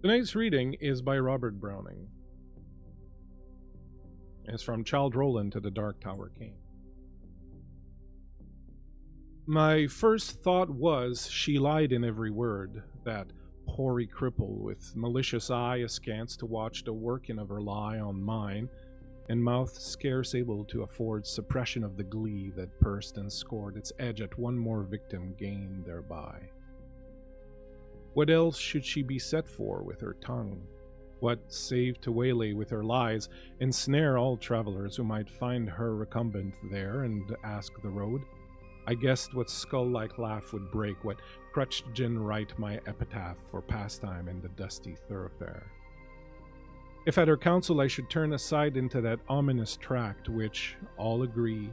Tonight's reading is by Robert Browning. It's from Childe Roland to the Dark Tower King. My first thought was she lied in every word, that hoary cripple with malicious eye askance to watch the working of her lie on mine, and mouth scarce able to afford suppression of the glee that pursed and scored its edge at one more victim gained thereby. What else should she be set for with her tongue? What save to waylay with her lies, ensnare all travelers who might find her recumbent there and ask the road? I guessed what skull-like laugh would break, what crutched gin write my epitaph for pastime in the dusty thoroughfare. If at her counsel I should turn aside into that ominous tract which, all agree,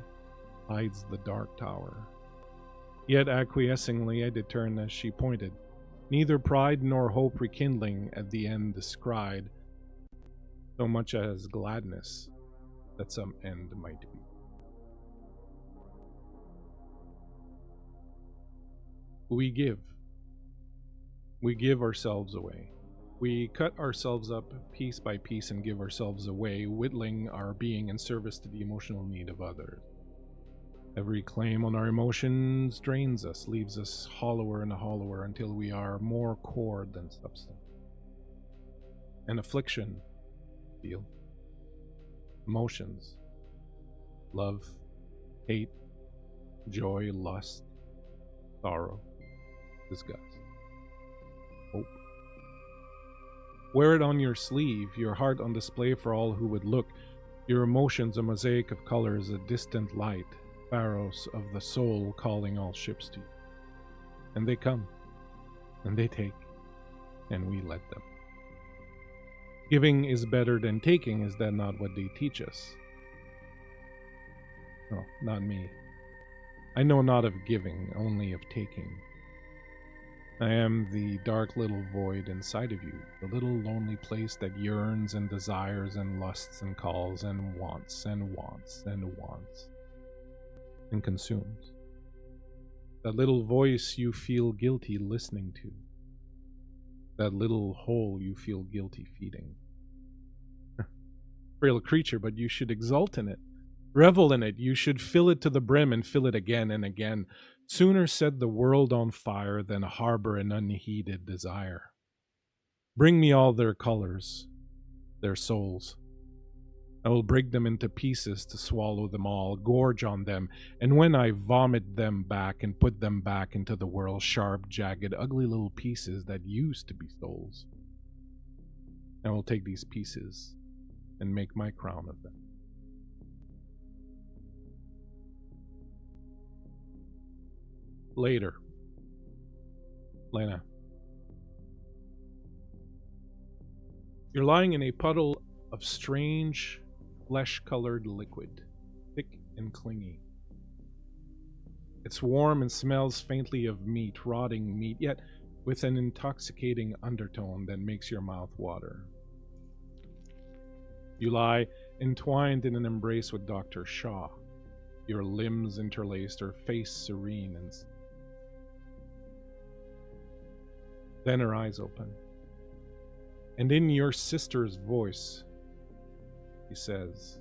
hides the Dark Tower. Yet acquiescingly I did turn as she pointed, neither pride nor hope rekindling at the end descried, so much as gladness that some end might be. We give ourselves away. We cut ourselves up piece by piece and give ourselves away, whittling our being in service to the emotional need of others. Every claim on our emotions drains us, leaves us hollower and hollower until we are more cord than substance. An affliction, feel. Emotions, love, hate, joy, lust, sorrow, disgust, hope. Wear it on your sleeve, your heart on display for all who would look, your emotions a mosaic of colors, a distant light, pharos of the soul calling all ships to you. And they come, and they take, and we let them. Giving is better than taking, is that not what they teach us? No, not me. I know not of giving, only of taking. I am the dark little void inside of you, the little lonely place that yearns and desires and lusts and calls and wants and wants and wants and consumes. That little voice you feel guilty listening to. That little hole you feel guilty feeding. Frail creature, but you should exult in it. Revel in it. You should fill it to the brim and fill it again and again. Sooner set the world on fire than harbor an unheeded desire. Bring me all their colors, their souls. I will break them into pieces to swallow them all, gorge on them, and when I vomit them back and put them back into the world, sharp, jagged, ugly little pieces that used to be souls, I will take these pieces and make my crown of them. Later. Lena. You're lying in a puddle of strange, flesh-colored liquid, thick and clingy. It's warm and smells faintly of meat, rotting meat, yet with an intoxicating undertone that makes your mouth water. You lie entwined in an embrace with Dr. Shaw, your limbs interlaced, her face serene and then her eyes open, and in your sister's voice, he says,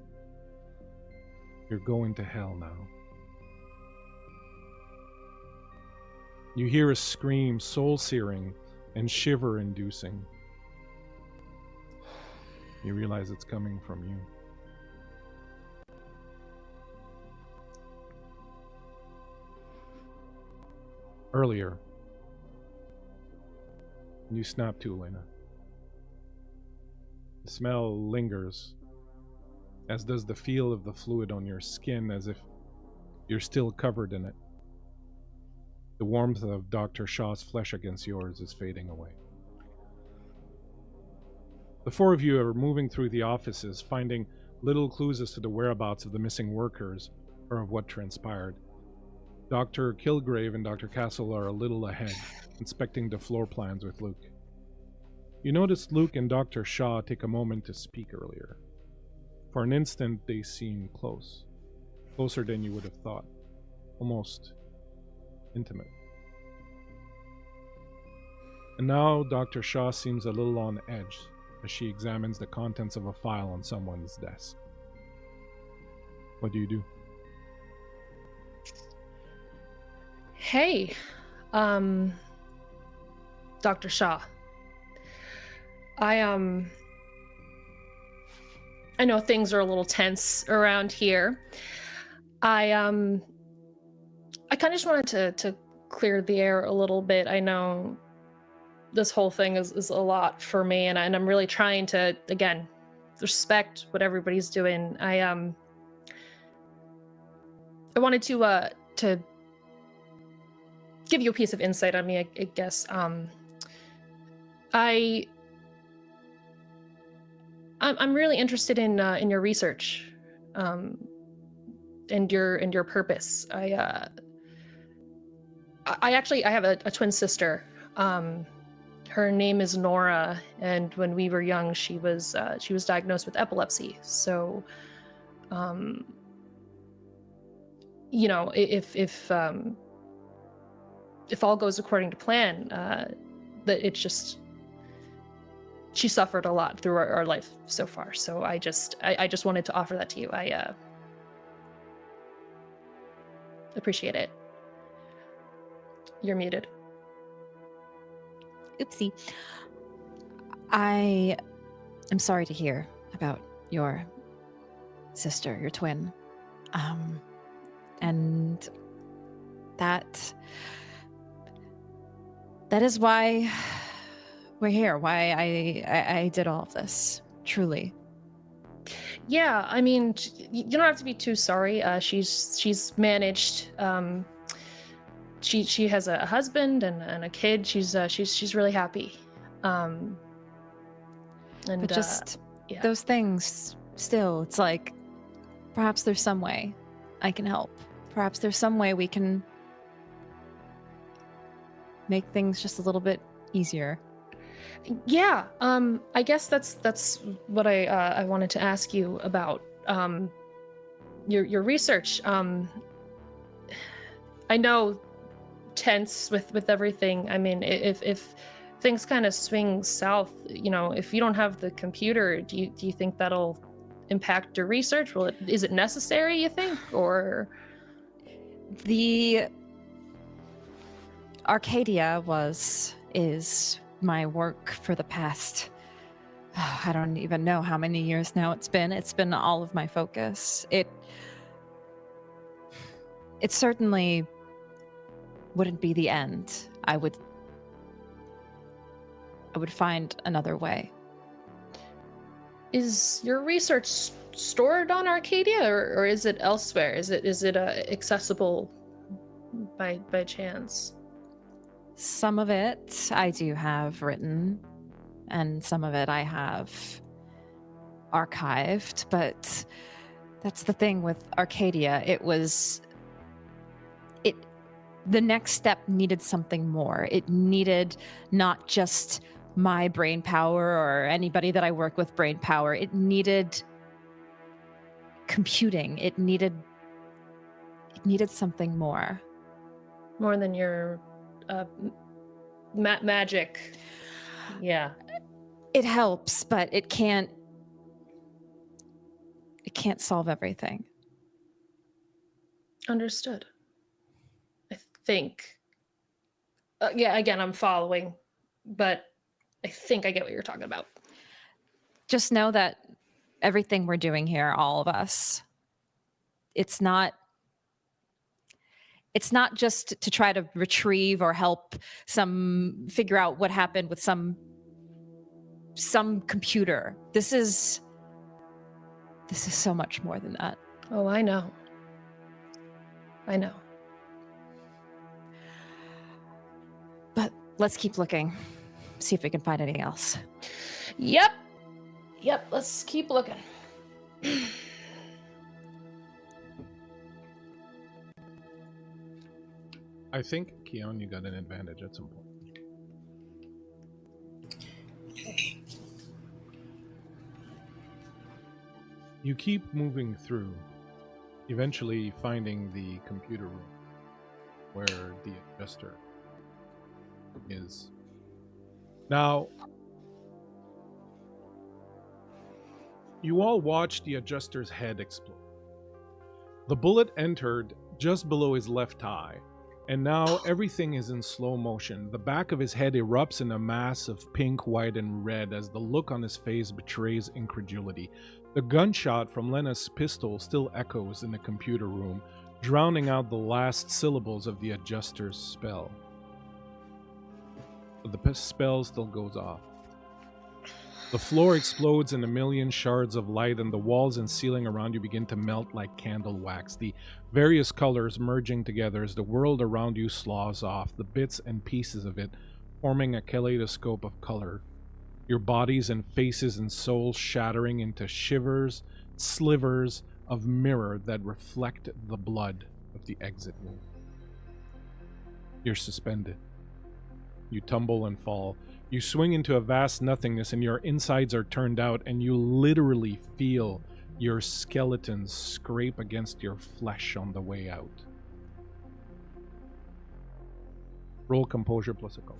"You're going to hell now." You hear a scream, soul-searing and shiver-inducing. You realize it's coming from you. Earlier, you snap to, Elena. The smell lingers, as does the feel of the fluid on your skin, as if you're still covered in it. The warmth of Dr. Shaw's flesh against yours is fading away. The four of you are moving through the offices, finding little clues as to the whereabouts of the missing workers or of what transpired. Dr. Kilgrave and Dr. Castle are a little ahead, inspecting the floor plans with Luke. You notice Luke and Dr. Shaw take a moment to speak earlier. For an instant, they seem close. Closer than you would have thought. Almost intimate. And now Dr. Shaw seems a little on edge as she examines the contents of a file on someone's desk. What do you do? Hey, Dr. Shaw. I know things are a little tense around here. I kind of just wanted to clear the air a little bit. I know this whole thing is a lot for me, and I'm really trying to, again, respect what everybody's doing. I wanted to give you a piece of insight on me, I guess. I'm really interested in your research, and your purpose. I actually have a twin sister. Her name is Nora, and when we were young, she was diagnosed with epilepsy. So, you know, if all goes according to plan, that it's just, she suffered a lot through our life so far. So I just wanted to offer that to you. I appreciate it. You're muted. Oopsie. I am sorry to hear about your sister, your twin. And that is why we're here, why I did all of this, truly. Yeah, I mean, you don't have to be too sorry. She's managed. She has a husband and a kid. She's really happy. And But just yeah. those things, still, it's like, perhaps there's some way I can help. Perhaps there's some way we can make things just a little bit easier. Yeah, I guess that's what I wanted to ask you about. Your research. I know, tense with everything. I mean, if things kind of swing south, you know, if you don't have the computer, do you think that'll impact your research? Is it necessary, you think, or? The Arcadia is my work for the past, I don't even know how many years now it's been all of my focus. It certainly wouldn't be the end. I would find another way. Is your research stored on Arcadia, or is it elsewhere? Is it accessible by chance? Some of it I do have written, and some of it I have archived, but that's the thing with Arcadia. The next step needed something more. It needed not just my brain power or anybody that I work with brain power. It needed computing. It needed something more. More than your magic. Yeah. It helps, but it can't solve everything. Understood. I think. Yeah, again, I'm following, but I think I get what you're talking about. Just know that everything we're doing here, all of us, it's not just to try to retrieve or help figure out what happened with some computer. This is so much more than that. Oh, I know. But let's keep looking. See if we can find anything else. Yep, let's keep looking. I think, Keon, you got an advantage at some point. You keep moving through, eventually finding the computer room where the adjuster is. Now, you all watch the adjuster's head explode. The bullet entered just below his left eye, and now everything is in slow motion. The back of his head erupts in a mass of pink, white, and red as the look on his face betrays incredulity. The gunshot from Lena's pistol still echoes in the computer room, drowning out the last syllables of the adjuster's spell. But the spell still goes off. The floor explodes in a million shards of light, and the walls and ceiling around you begin to melt like candle wax, the various colors merging together as the world around you sloughs off, the bits and pieces of it forming a kaleidoscope of color, your bodies and faces and souls shattering into shivers, slivers of mirror that reflect the blood of the exit wound. You're suspended. You tumble and fall. You swing into a vast nothingness, and your insides are turned out, and you literally feel your skeletons scrape against your flesh on the way out. Roll composure plus occult.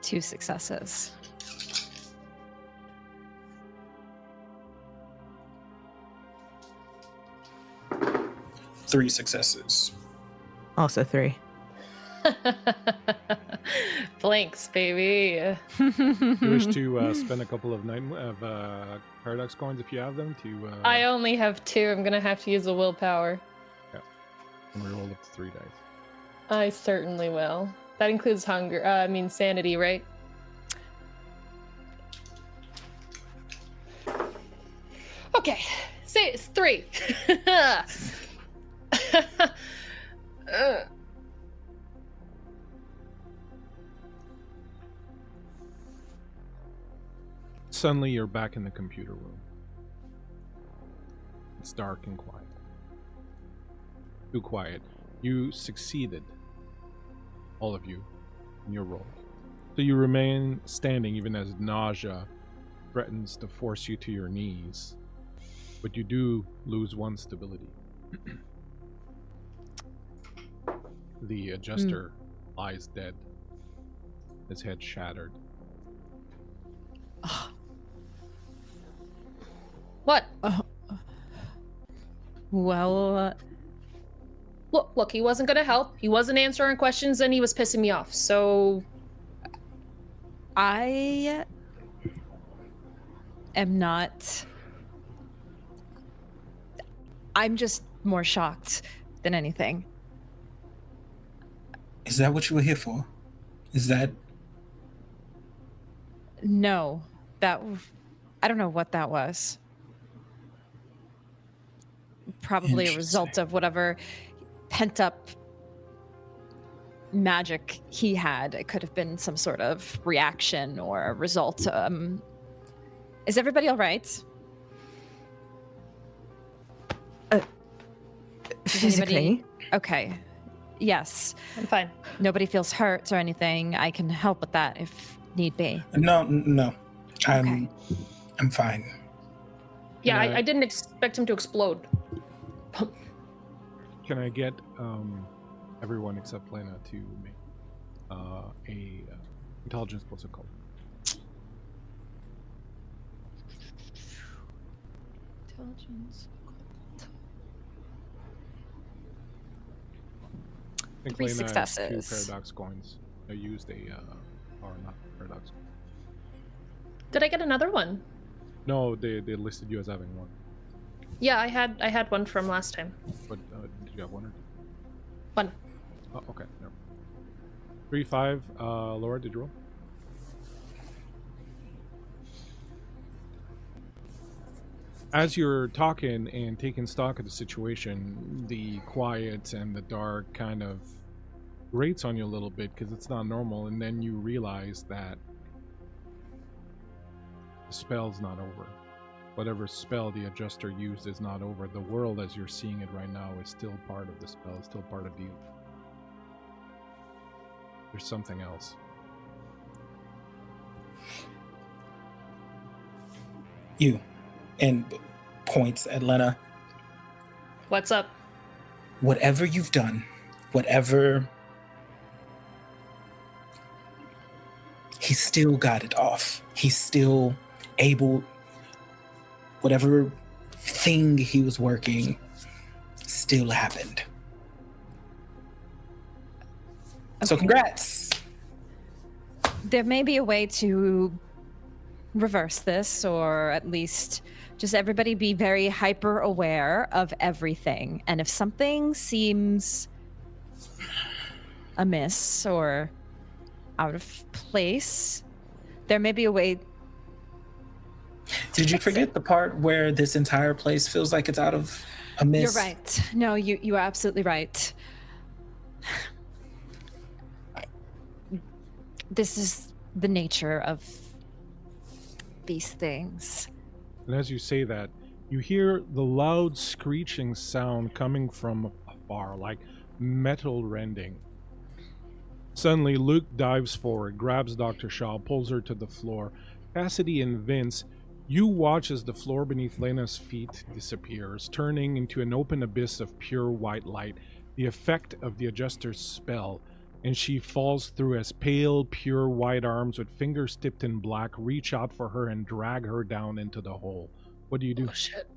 Two successes. Three successes. Also 3. Blanks, baby. You wish to spend a couple of paradox coins if you have them to. I only have 2. I'm gonna have to use a willpower. And reroll up to 3 dice. I certainly will. That includes sanity, right? Okay, say it's 3. Suddenly, you're back in the computer room. It's dark and quiet. Too quiet. You succeeded, all of you, in your roll. So you remain standing even as nausea threatens to force you to your knees. But you do lose 1 stability. The adjuster lies dead, his head shattered. What? Well, Look, he wasn't gonna help. He wasn't answering questions, and he was pissing me off. So I am not. I'm just more shocked than anything. Is that what you were here for? Is that... No, I don't know what that was. Probably a result of whatever pent up magic he had. It could have been some sort of reaction or a result. Is everybody all right? Physically? Okay. Yes. I'm fine. Nobody feels hurt or anything. I can help with that if need be. No. Okay. I'm fine. Yeah, Can I didn't expect him to explode. Can I get everyone except Lena to make a intelligence plus occult? Intelligence. I think 3 Lena has successes. 2 paradox coins. I used or not paradox. Did I get another one? No, they listed you as having 1. Yeah, I had one from last time. But did you have 1 or 2? 1. Oh, okay. No. 3, 5. Laura, did you roll? As you're talking and taking stock of the situation, the quiet and the dark kind of grates on you a little bit because it's not normal, and then you realize that the spell's not over. Whatever spell the adjuster used is not over. The world as you're seeing it right now is still part of the spell, still part of the there's something else. You, and points at Lena. What's up? Whatever you've done, whatever, he still got it off. He's still able, whatever thing he was working still happened. So Okay. congrats. There may be a way to reverse this, or at least just everybody be very hyper aware of everything. And if something seems amiss or out of place, there may be a way. Did you forget the part where this entire place feels like it's out of a miss? You're right. No, you are absolutely right. This is the nature of these things. And as you say that, you hear the loud screeching sound coming from afar, like metal rending. Suddenly, Luke dives forward, grabs Dr. Shaw, pulls her to the floor. Cassidy and Vince, you watch as the floor beneath Lena's feet disappears, turning into an open abyss of pure white light, the effect of the adjuster's spell, and she falls through as pale, pure white arms with fingers tipped in black reach out for her and drag her down into the hole. What do you do? Oh shit.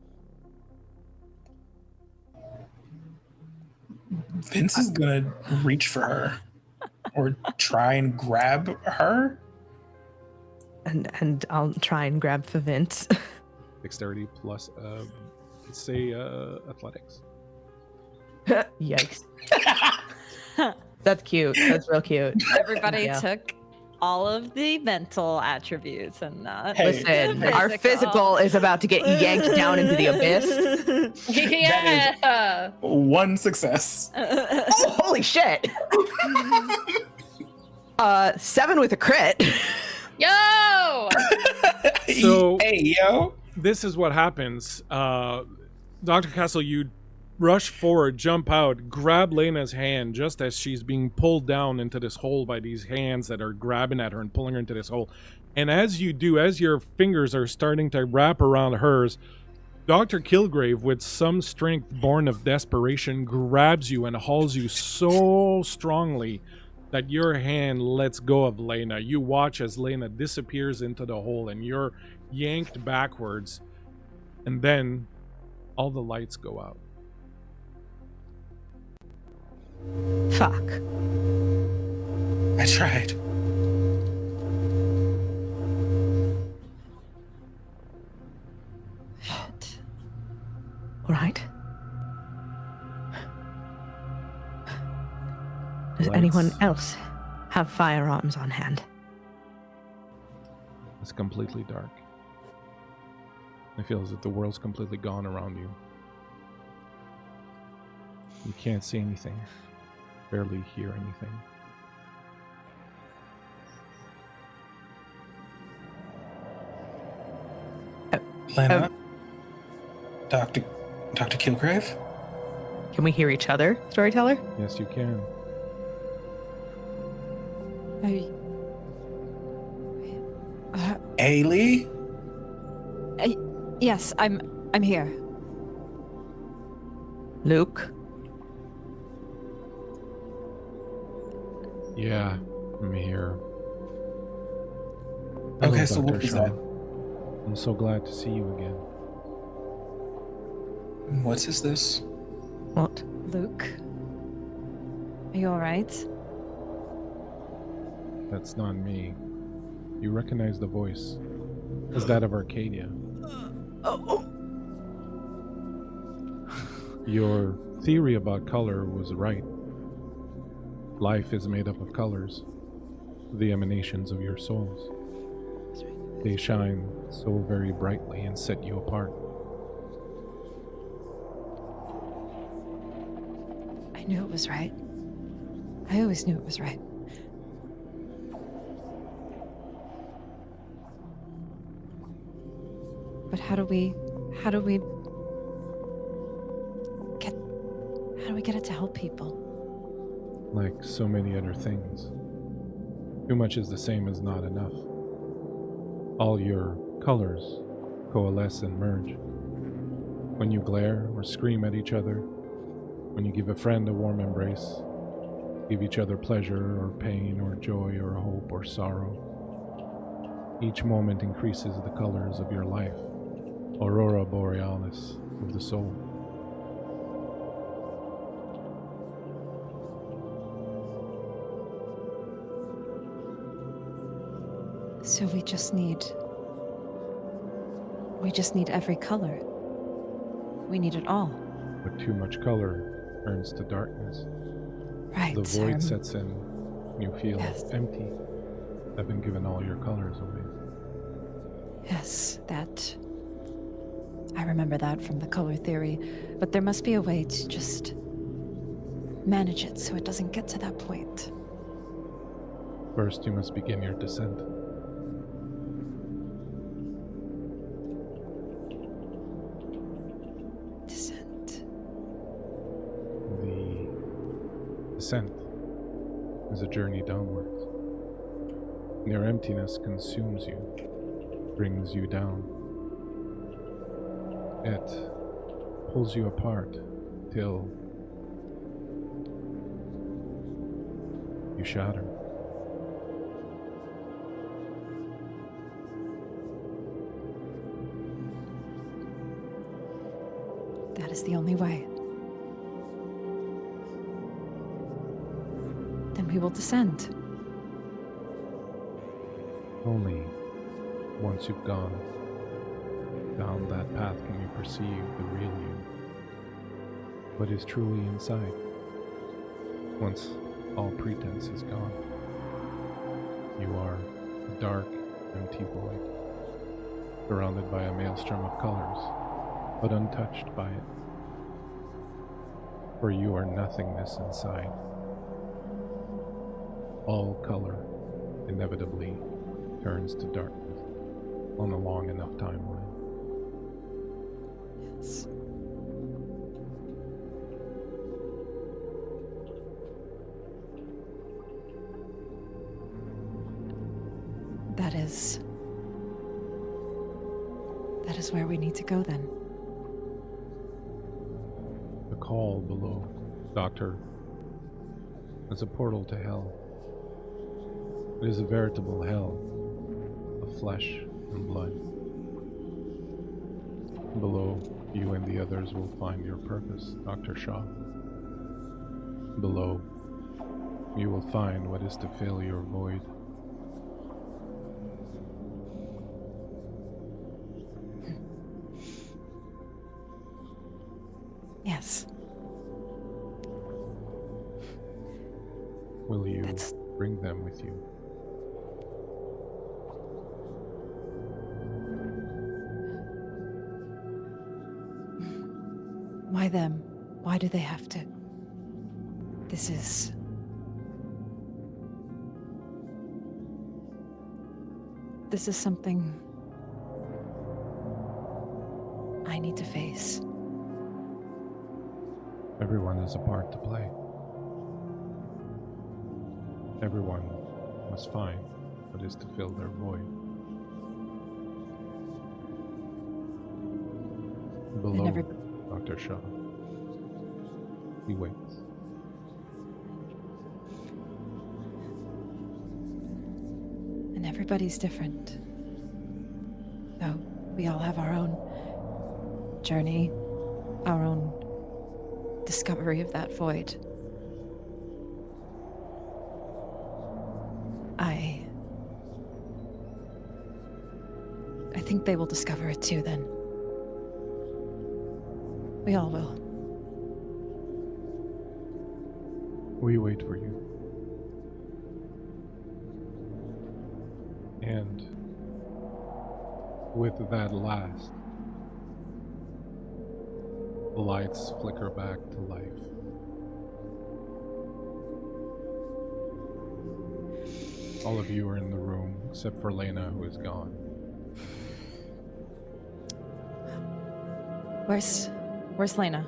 Vince is gonna reach for her or try and grab her. And I'll try and grab for Vince. Dexterity plus, let's say, athletics. Yikes. That's cute. That's real cute. Everybody Yeah. took all of the mental attributes and not Hey. Listen, the our physical is about to get yanked down into the abyss. Yeah. One success. Oh, holy shit! 7 with a crit. Yo. So- hey, yo. This is what happens. Dr. Castle, you rush forward, jump out, grab Lena's hand just as she's being pulled down into this hole by these hands that are grabbing at her and pulling her into this hole. And as you do, as your fingers are starting to wrap around hers, Dr. Kilgrave, with some strength born of desperation, grabs you and hauls you so strongly that your hand lets go of Lena. You watch as Lena disappears into the hole and you're yanked backwards, and then all the lights go out. Fuck. I tried. Shit. All right. Does Lights. anyone else have firearms on hand? It's completely dark. It feels that the world's completely gone around you. You can't see anything, barely hear anything. Lena. Dr. Kilgrave? Can we hear each other, storyteller? Yes, you can. Ailey? Yes, I'm here. Luke? Yeah, I'm here. Okay, Hello, so what Dr. was Shaw. that? I'm so glad to see you again. What is this? What? Luke? Are you alright? That's not me. You recognize the voice as that of Arcadia. Oh. Your theory about color was right. Life is made up of colors, the emanations of your souls. They shine so very brightly and set you apart. I knew it was right. I always knew it was right. But how do we get it to help people? Like so many other things, Too much is the same as not enough. All your colors coalesce and merge. When you glare or scream at each other, when you give a friend a warm embrace, give each other pleasure or pain or joy or hope or sorrow, each moment increases the colors of your life, aurora borealis of the soul. So we just need every color. We need it all. But too much color turns to darkness. Right. The void sets in. You feel Yes. empty, having given all your colors away. Yes, that. I remember that from the color theory, but there must be a way to just manage it so it doesn't get to that point. First, you must begin your descent. Descent. The descent is a journey downwards. Your emptiness consumes you, brings you down. It pulls you apart till you shatter. That is the only way. Then we will descend. Only once you've gone down that path can you perceive the real you, what is truly inside. Once all pretense is gone, you are a dark, empty void, surrounded by a maelstrom of colors, but untouched by it. For you are nothingness inside. All color inevitably turns to darkness on a long enough timeline. Yes. That is where we need to go then. The call below, Doctor, is a portal to hell. It is a veritable hell of flesh and blood. Below, you and the others will find your purpose, Dr. Shaw. Below, you will find what is to fill your void. Yes. Will you That's- bring them with you? Why them? Why do they have to? This is something I need to face. Everyone has a part to play. Everyone must find what is to fill their void. Below Dr. Shaw, he waits. And everybody's different. So we all have our own journey, our own discovery of that void. I think they will discover it too then. We all will. We wait for you. And with that last, the lights flicker back to life. All of you are in the room, except for Lena, who is gone. Where's Lena?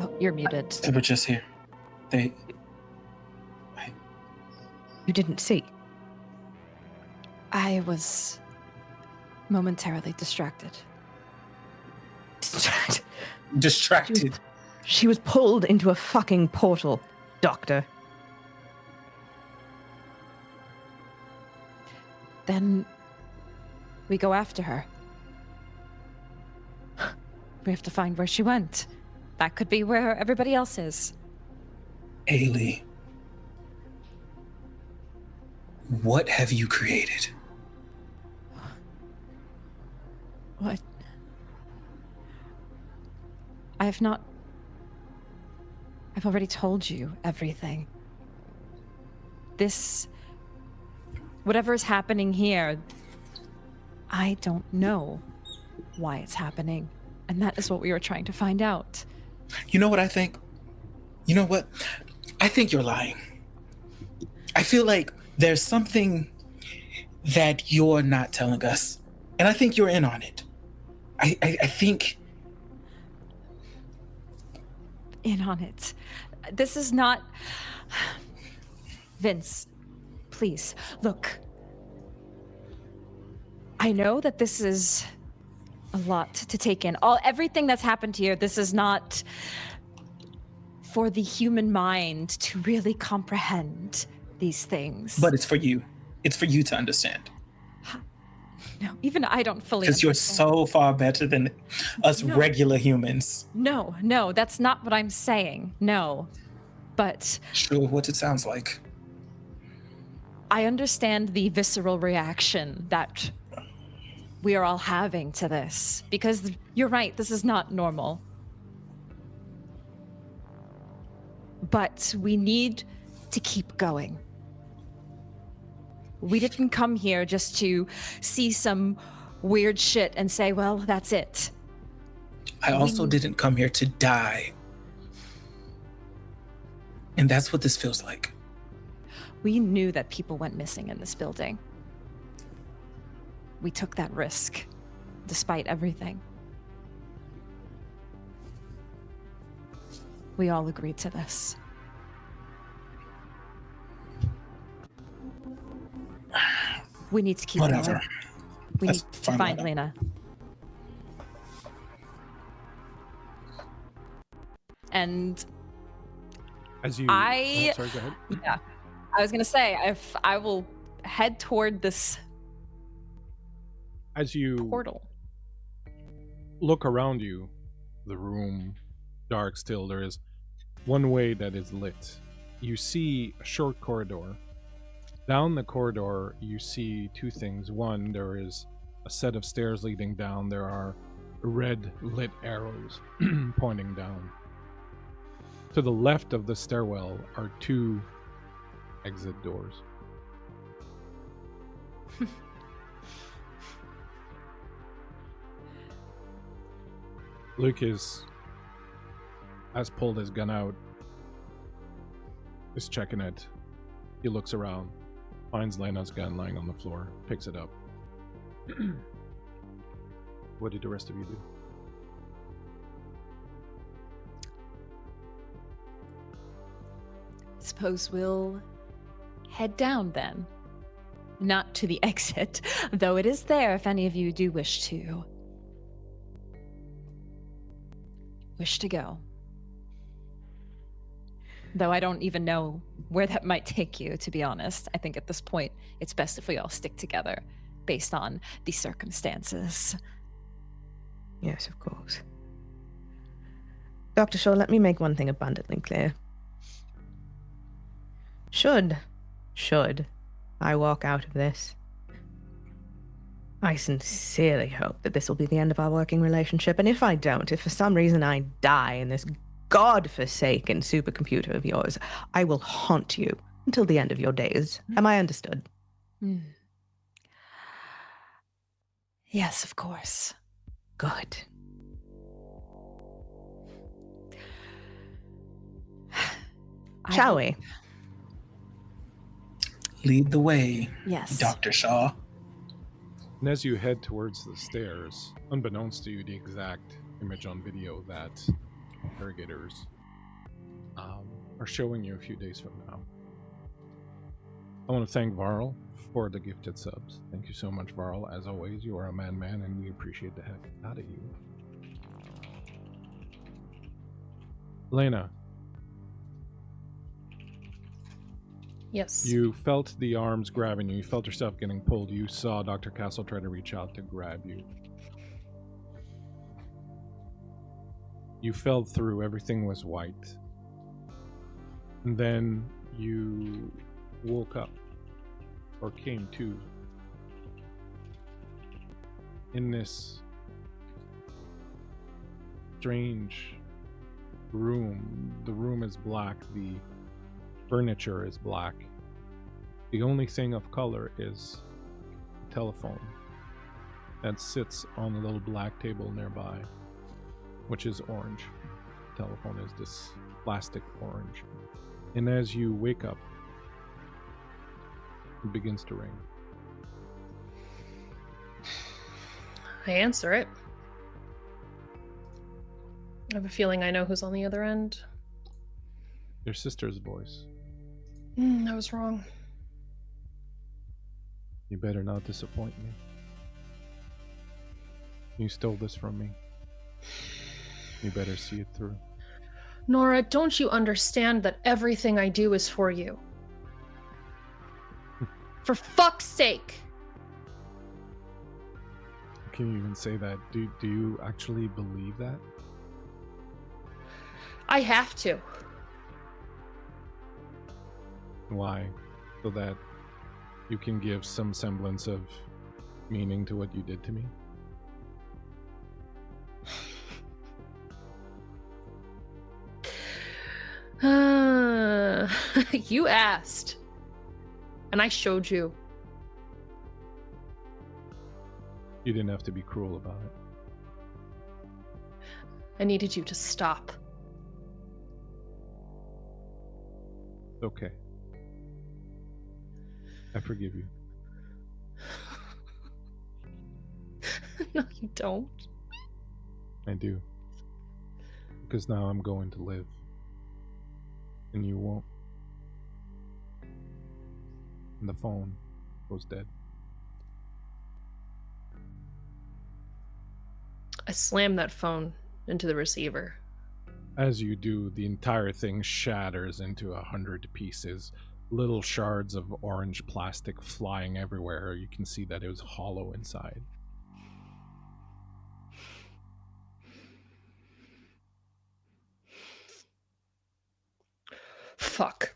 Oh, You're muted. They were just here. They... You didn't see. I was momentarily distracted. Distracted. She was pulled into a fucking portal, Doctor. Then we go after her. We have to find where she went. That could be where everybody else is. Ailey. What have you created? What? I have not... I've already told you everything. This... Whatever is happening here, I don't know why it's happening. And that is what we were trying to find out. You know what I think? You know what? I think you're lying. I feel like there's something that you're not telling us. And I think you're in on it. I think... In on it. This is not... Vince, please, look. I know that this is a lot to take in. Everything that's happened here, this is not for the human mind to really comprehend these things. But it's for you. It's for you to understand. No, even I don't fully Because you're understand. so far better than us No. regular humans. No, that's not what I'm saying. No. But Sure, what it sounds like. I understand the visceral reaction that we are all having to this. Because you're right, this is not normal. But we need to keep going. We didn't come here just to see some weird shit and say, well, that's it. I also didn't come here to die. And that's what this feels like. We knew that people went missing in this building. We took that risk, despite everything. We all agreed to this. We need to keep Whatever. going. We That's need to fine, find whatever. Lena. And As you, I- sorry, go ahead. yeah, I was gonna say, I will head toward this As you portal. look around you, the room dark still. There is one way that is lit. You see a short corridor. Down the corridor, you see two things. One, there is a set of stairs leading down. There are red lit arrows pointing down. To the left of the stairwell are two exit doors. Luke has pulled his gun out, is checking it. He looks around, finds Lena's gun lying on the floor, picks it up. What did the rest of you do? Suppose we'll head down then. Not to the exit, though it is there if any of you do wish to go. Though I don't even know where that might take you, to be honest. I think at this point, it's best if we all stick together based on the circumstances. Yes, of course. Dr. Shaw, let me make one thing abundantly clear. Should I walk out of this, I sincerely hope that this will be the end of our working relationship. And if I don't, if for some reason I die in this godforsaken supercomputer of yours, I will haunt you until the end of your days. Am I understood? Yes, of course. Good. Shall we? Lead the way, Yes. Dr. Shaw. And as you head towards the stairs, unbeknownst to you, the exact image on video that interrogators are showing you a few days from now. I want to thank Varl for the gifted subs. Thank you so much, Varl. As always, you are a man, and we appreciate the heck out of you. Lena, Yes. you felt the arms grabbing you. You felt yourself getting pulled. You saw Dr. Castle try to reach out to grab you. You fell through. Everything was white. And then you woke up, or came to, in this strange room. The room is black. The furniture is black. The only thing of color is a telephone that sits on a little black table nearby, which is orange. The telephone is this plastic orange. And as you wake up, it begins to ring. I answer it. I have a feeling I know who's on the other end. Your sister's voice. I was wrong. You better not disappoint me. You stole this from me. You better see it through. Nora, don't you understand that everything I do is for you? For fuck's sake! Can you even say that? Do you actually believe that? I have to. Why? So that you can give some semblance of meaning to what you did to me? You asked. And I showed you. You didn't have to be cruel about it. I needed you to stop. It's okay. I forgive you. No, you don't. I do. Because now I'm going to live. And you won't. And the phone goes dead. I slammed that phone into the receiver. As you do, the entire thing shatters into 100 pieces. Little shards of orange plastic flying everywhere. You can see that it was hollow inside. Fuck.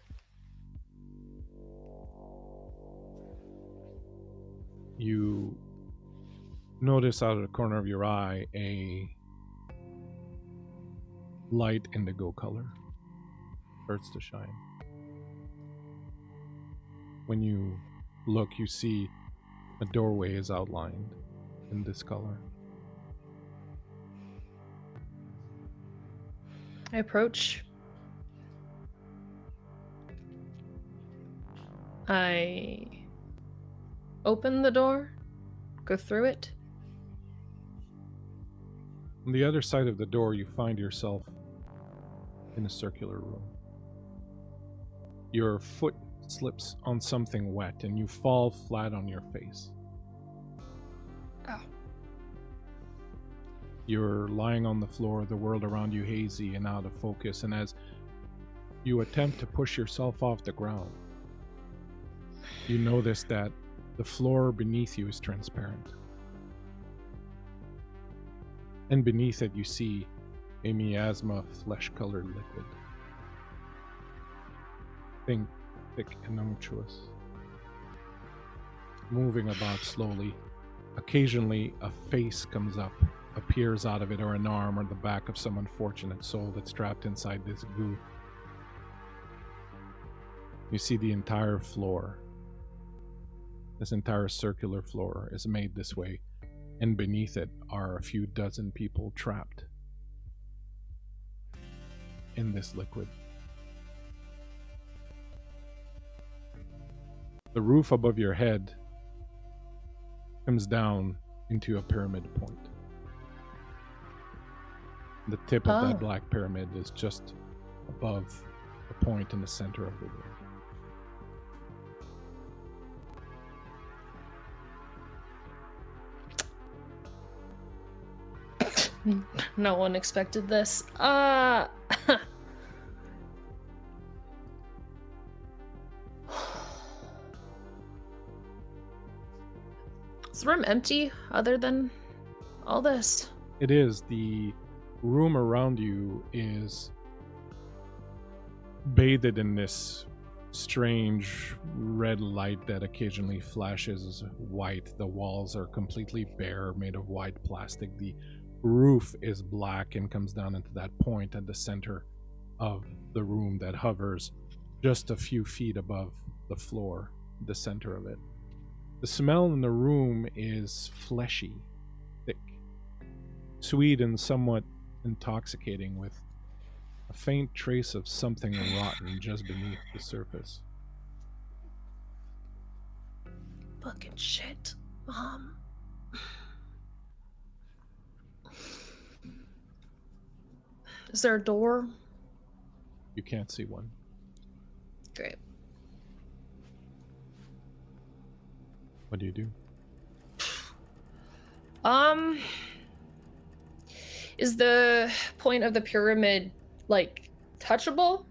You notice out of the corner of your eye a light indigo color starts to shine. When you look, you see a doorway is outlined in this color. I approach. I open the door, go through it. On the other side of the door, you find yourself in a circular room. Your foot slips on something wet and you fall flat on your face. Ow. You're lying on the floor, the world around you hazy and out of focus, and as you attempt to push yourself off the ground, you notice that the floor beneath you is transparent. And beneath it you see a miasma flesh-colored liquid. Think thick and unctuous. Moving about slowly. Occasionally a face comes up, appears out of it, or an arm, or the back of some unfortunate soul that's trapped inside this goo. You see the entire floor. This entire circular floor is made this way, and beneath it are a few dozen people trapped in this liquid. The roof above your head comes down into a pyramid point. The tip of that black pyramid is just above the point in the center of the room. No one expected this. Is the room empty other than all this? It is. The room around you is bathed in this strange red light that occasionally flashes white. The walls are completely bare, made of white plastic. The roof is black and comes down into that point at the center of the room that hovers just a few feet above the floor, the center of it. The smell in the room is fleshy, thick, sweet, and somewhat intoxicating, with a faint trace of something rotten just beneath the surface. Fucking shit, Mom. Is there a door? You can't see one. Great. What do you do? Is the point of the pyramid like touchable?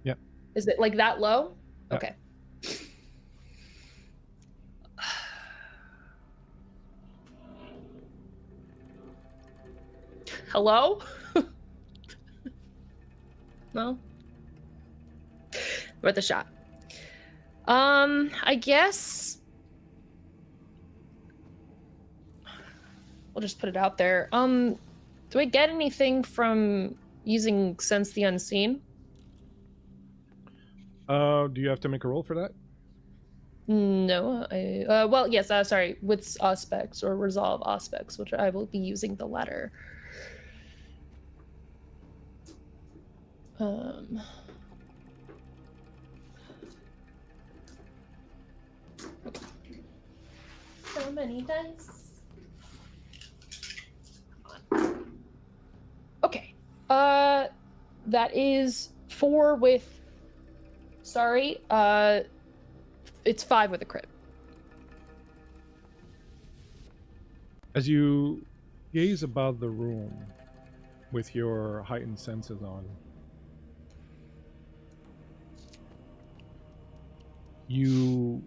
Yeah. Is it like that low? Yeah. Okay. Hello? No? Worth a shot. I guess we'll just put it out there. Do I get anything from using Sense the Unseen? Do you have to make a roll for that? No. Well, yes, sorry, with aspects or resolve aspects, which I will be using the latter. So many dice. Okay. That is 4 with. Sorry. It's 5 with a crit. As you gaze about the room with your heightened senses on, you,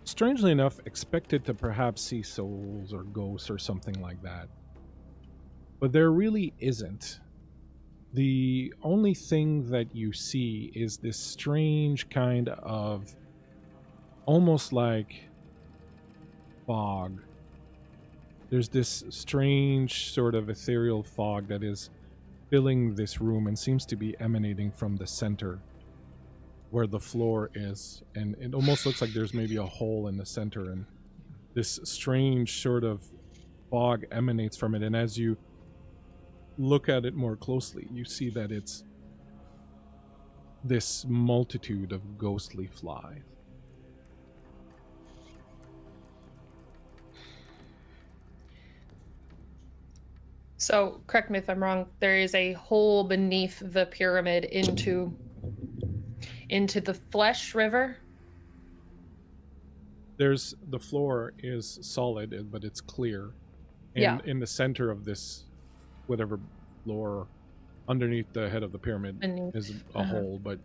strangely enough, expected to perhaps see souls or ghosts or something like that. But there really isn't. The only thing that you see is this strange kind of, almost like fog. There's this strange sort of ethereal fog that is filling this room and seems to be emanating from the center where the floor is, and it almost looks like there's maybe a hole in the center, and this strange sort of fog emanates from it. And as you look at it more closely, you see that it's this multitude of ghostly flies. So, correct me if I'm wrong, there is a hole beneath the pyramid into the flesh river? There's, the floor is solid, but it's clear. And Yeah. in the center of this, whatever floor, underneath the head of the pyramid Beneath. is a hole, but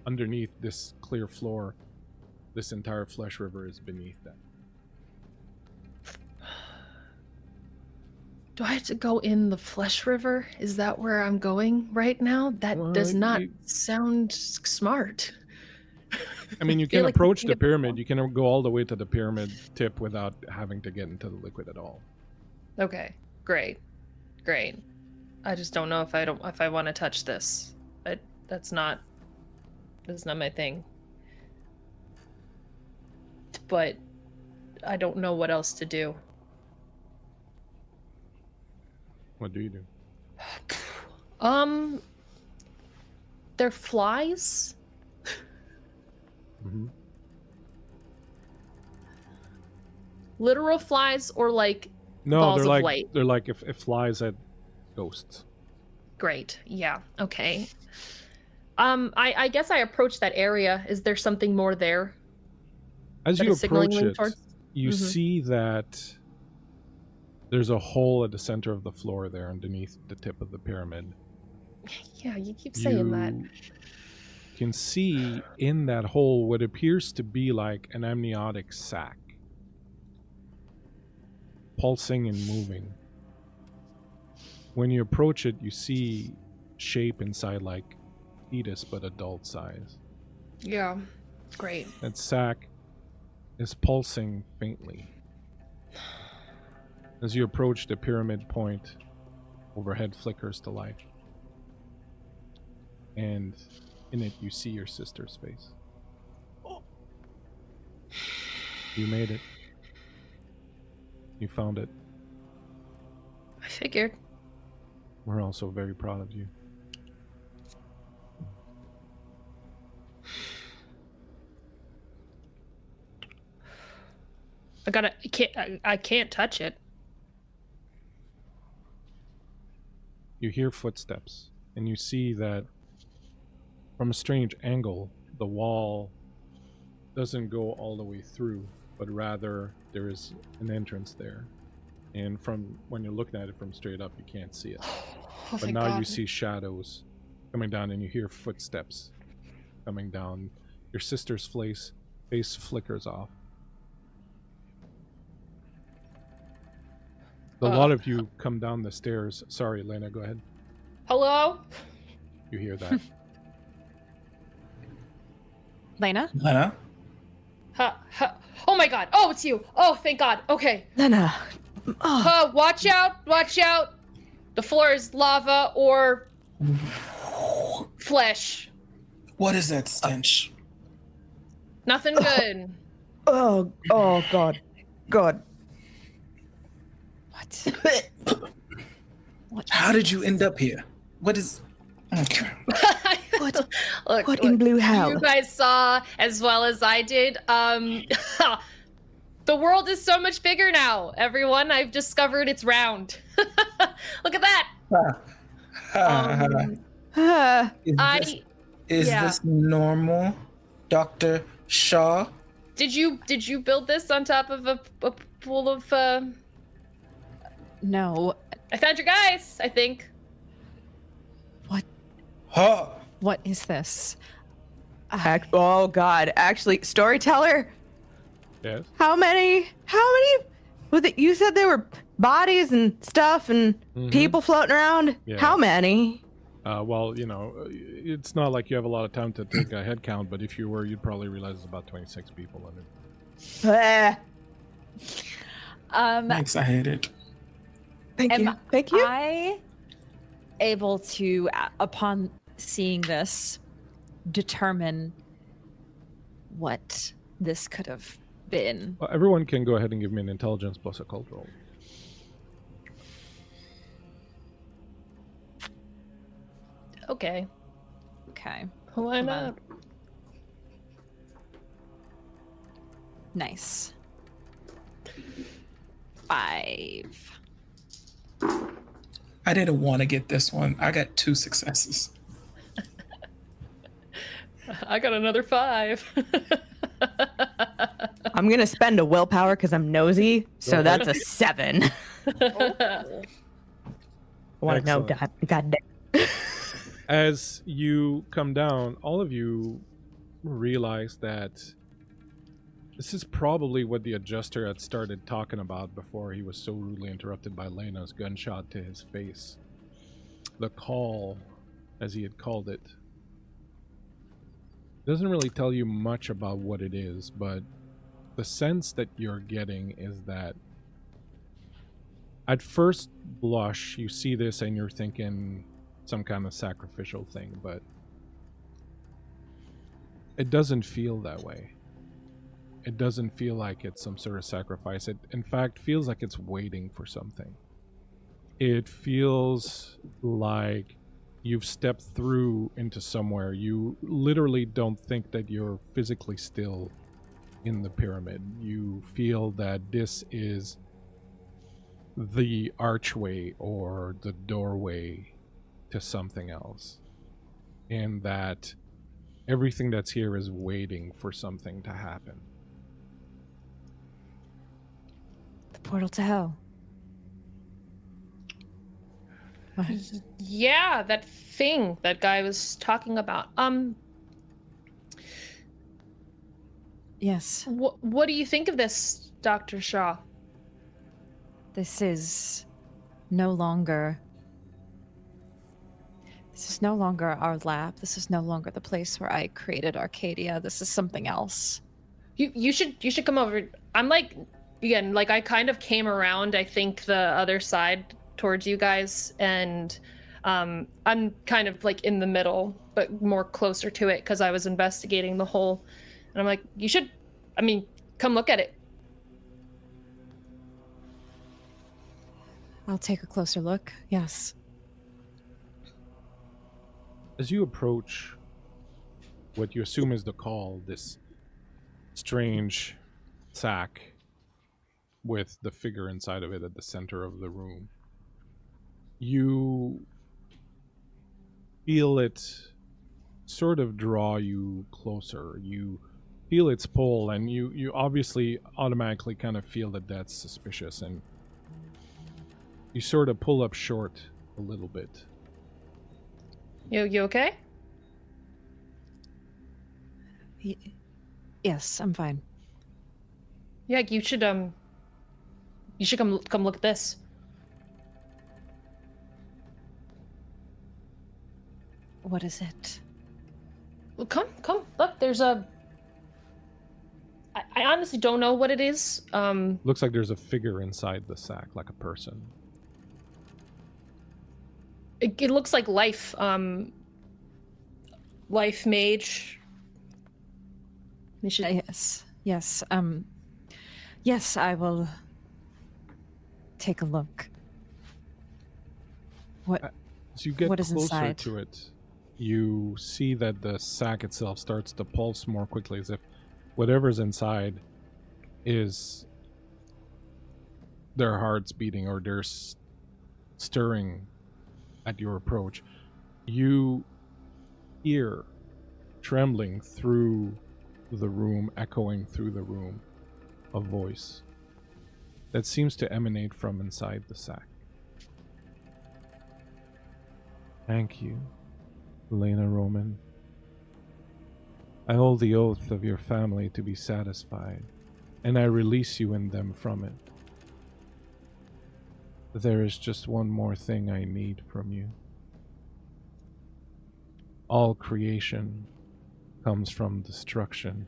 underneath this clear floor, this entire flesh river is beneath that. Do I have to go in the flesh river? Is that where I'm going right now? That Well, does not you- sound smart. I mean, you feel can like approach you the can get- pyramid. You can go all the way to the pyramid tip without having to get into the liquid at all. Okay, great. I just don't know if I want to touch this. That's not my thing. But I don't know what else to do. What do you do? They're flies? Mm-hmm. Literal flies or like No, balls they're of like light? they're like if flies at ghosts. Great. Yeah. Okay. I guess I approached that area. Is there something more there? As that you is signaling approach me it, towards? you Mhm. see that there's a hole at the center of the floor there underneath the tip of the pyramid. Yeah, you keep saying that. You can see in that hole what appears to be like an amniotic sac, pulsing and moving. When you approach it, you see shape inside like fetus, but adult size. Yeah, great. That sac is pulsing faintly. As you approach the pyramid point, overhead flickers to life. And in it, you see your sister's face. You made it. You found it. I figured. We're also very proud of you. I can't touch it. You hear footsteps, and you see that from a strange angle, the wall doesn't go all the way through, but rather there is an entrance there. And from when you're looking at it from straight up, you can't see it. Oh, But now you see shadows coming down, and you hear footsteps coming down. Your sister's face flickers off. A lot of you come down the stairs. Sorry, Lena, go ahead. Hello? You hear that. Lena? Lena? Oh my god. Oh, it's you. Oh, thank god. Okay. Lena. Oh. Watch out. Watch out. The floor is lava or flesh. What is that stench? Nothing good. Oh, God. God. What? How did you end up here? What is... Okay. What in blue hell? You guys saw as well as I did. The world is so much bigger now, everyone. I've discovered it's round. Look at that. Is this normal, Dr. Shaw? Did you build this on top of a pool of No. I found your guys, I think. Huh? What is this? Oh God! Actually, storyteller. Yes? How many? Was it? You said there were bodies and stuff and people floating around. Yeah. How many? Well, you know, it's not like you have a lot of time to take a head count, but if you were, you'd probably realize it's about 26 people in it. Eh. I'm excited. Thank Am you. Thank you. I able to, upon seeing this, determine what this could have been? Well, everyone can go ahead and give me an intelligence plus occult roll. Okay. Okay. Why Come not? on. Nice. 5. I didn't want to get this one. I got 2 successes. I got another 5. I'm gonna spend a willpower because I'm nosy, so that's a 7. I want to know, Excellent. God damn. As you come down, all of you realize that this is probably what the adjuster had started talking about before he was so rudely interrupted by Lena's gunshot to his face. The call, as he had called it, doesn't really tell you much about what it is, but the sense that you're getting is that at first blush, you see this and you're thinking some kind of sacrificial thing, but it doesn't feel that way. It doesn't feel like it's some sort of sacrifice. It, in fact, feels like it's waiting for something. It feels like you've stepped through into somewhere. You literally don't think that you're physically still in the pyramid. You feel that this is the archway or the doorway to something else. and that everything that's here is waiting for something to happen. The portal to hell. What? Yeah, that thing that guy was talking about. Yes. What do you think of this, Dr. Shaw? This is no longer our lab. This is no longer the place where I created Arcadia. This is something else. You should come over. I'm like, again, like I kind of came around, I think, the other side towards you guys, and I'm kind of like in the middle, but more closer to it because I was investigating the hole. And I'm like, you should, I mean, come look at it. I'll take a closer look. Yes. As you approach what you assume is the call, this strange sack with the figure inside of it at the center of the room, you feel it sort of draw you closer. You feel its pull, and you obviously automatically kind of feel that that's suspicious, and you sort of pull up short a little bit. You okay? Yes, I'm fine. Yeah, you should come look at this. What is it? Well, come look. There's a. I honestly don't know what it is. Looks like there's a figure inside the sack, like a person. It looks like life. Life mage. You should. Yes. Yes, I will take a look. What? As you get What is closer inside? to it, you see that the sack itself starts to pulse more quickly, as if whatever's inside is their hearts beating, or they're stirring at your approach. You hear trembling through the room, echoing through the room, a voice that seems to emanate from inside the sack. Thank you, Elena Roman. I hold the oath of your family to be satisfied, and I release you and them from it. There is just one more thing I need from you. All creation comes from destruction.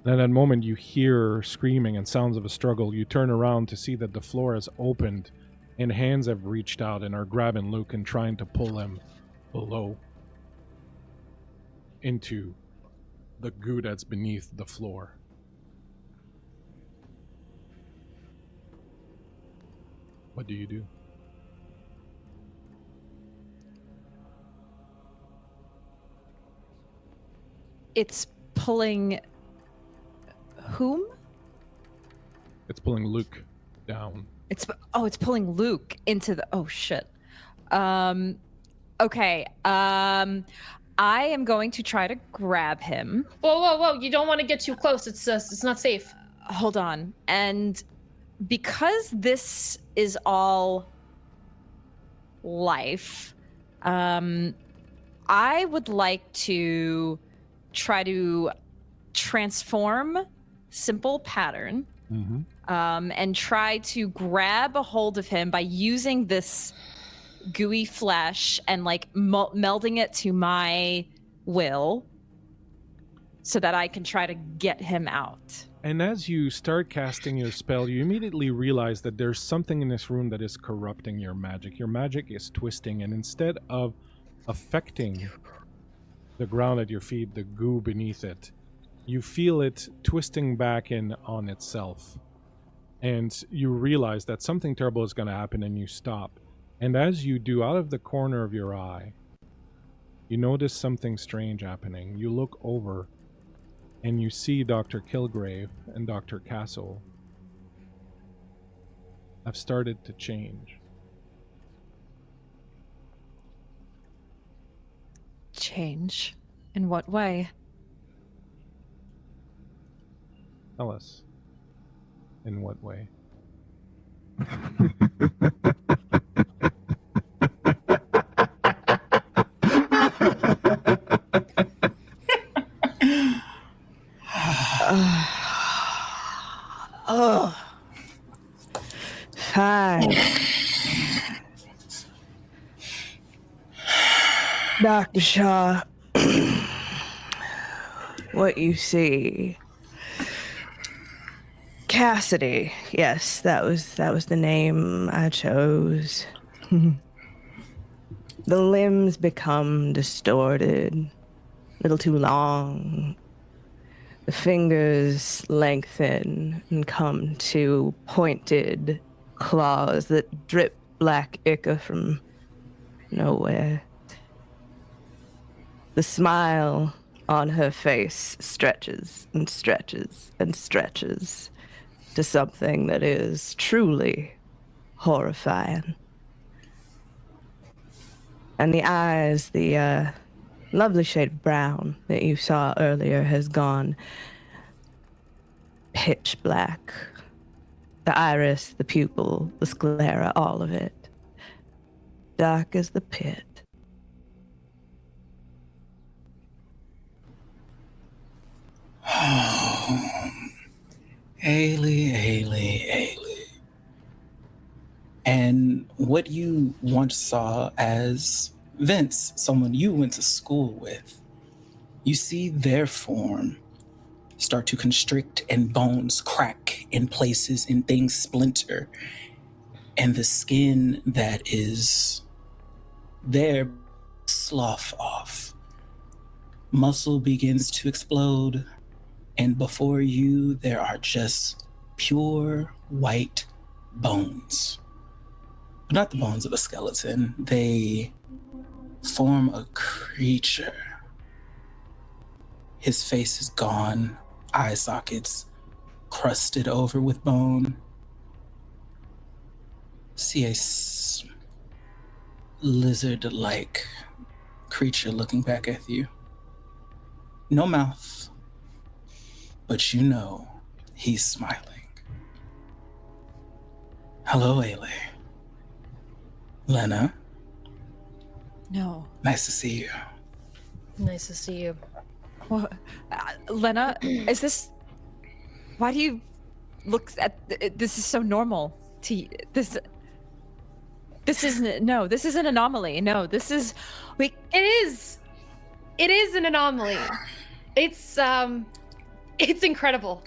And at that moment, you hear screaming and sounds of a struggle. You turn around to see that the floor has opened, and hands have reached out and are grabbing Luke and trying to pull him below into the goo that's beneath the floor. What do you do? It's pulling whom? It's pulling Luke down. It's pulling Luke into the shit. Okay. I am going to try to grab him. Whoa! You don't want to get too close. It's not safe. Hold on. And because this is all life, I would like to try to transform simple pattern, and try to grab a hold of him by using this gooey flesh and like melding it to my will so that I can try to get him out. And as you start casting your spell, you immediately realize that there's something in this room that is corrupting your magic. Your magic is twisting, and instead of affecting the ground at your feet, the goo beneath it, you feel it twisting back in on itself. And you realize that something terrible is going to happen, and you stop. And as you do, out of the corner of your eye, you notice something strange happening. You look over, and you see Dr. Kilgrave and Dr. Castle have started to change. change? In what way? Tell us. In what way? Oh. Fine. Dr. Shaw, what you see. Cassidy, yes, that was the name I chose. The limbs become distorted, a little too long. The fingers lengthen and come to pointed claws that drip black ichor from nowhere. The smile on her face stretches and stretches and stretches to something that is truly horrifying. And the eyes, the lovely shade of brown that you saw earlier has gone pitch black. The iris, the pupil, the sclera, all of it. Dark as the pit. Ailey. And what you once saw as Vince, someone you went to school with, you see their form start to constrict and bones crack in places and things splinter. And the skin that is there slough off. Muscle begins to explode. And before you, there are just pure white bones. But not the bones of a skeleton. They form a creature. His face is gone, eye sockets crusted over with bone. See a lizard-like creature looking back at you. No mouth. But you know he's smiling. Hello, Ailey. Lena. No. Nice to see you. Nice to see you. Well, Lena, is this... Why do you look at... This is so normal to you. This isn't... No, this is an anomaly. No, this is... It is an anomaly. It's incredible.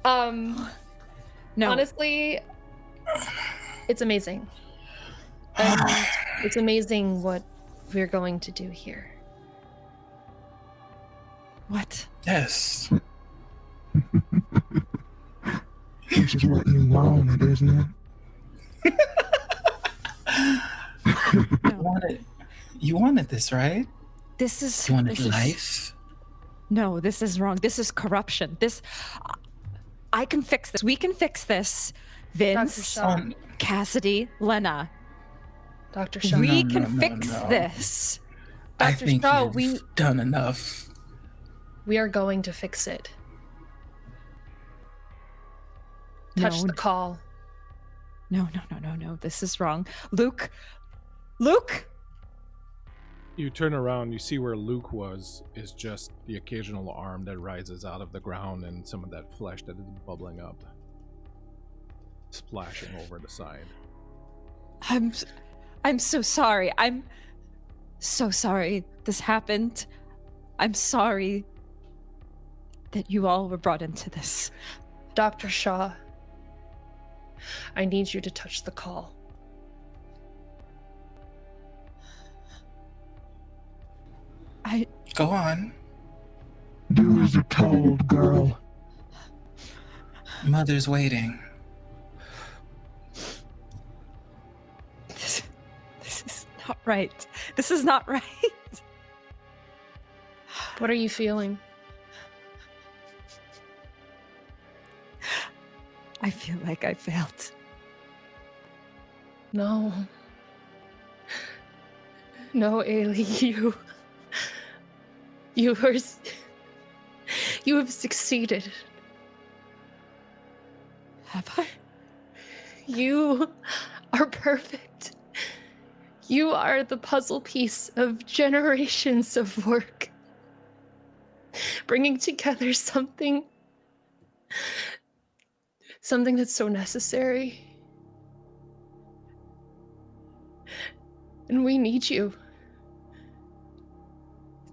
No. Honestly, it's amazing. And it's amazing what we're going to do here. What? Yes. This is what you wanted, isn't it? No. You wanted this, right? This is... You wanted this is- life? No, this is wrong. This is corruption. I can fix this. We can fix this. Vince, Shaw. Cassidy, Lena. Dr. Shaw. We No, can no, fix no. this. I Dr. think Shaw, you've done enough. We are going to fix it. Touch No. the call. No. This is wrong. Luke! You turn around, you see where Luke was, is just the occasional arm that rises out of the ground and some of that flesh that is bubbling up, splashing over the side. I'm so sorry. I'm so sorry this happened. I'm sorry that you all were brought into this. Dr. Shaw, I need you to touch the call. Go on. Do as you're told, girl. Mother's waiting. This is not right. This is not right. What are you feeling? I feel like I failed. No. No, Ailey, You have succeeded. Have I? You are perfect. You are the puzzle piece of generations of work, bringing together something that's so necessary. And we need you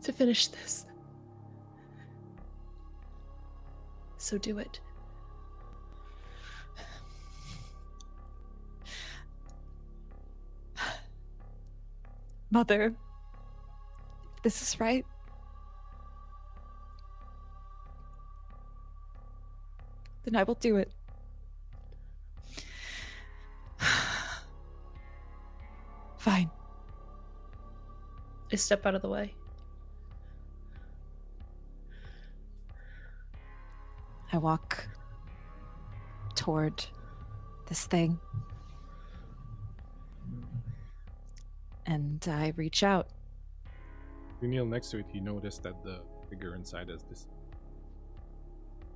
to finish this. So do it. Mother, if this is right, then I will do it. Fine. I step out of the way. I walk toward this thing. And I reach out. You kneel next to it, you notice that the figure inside has this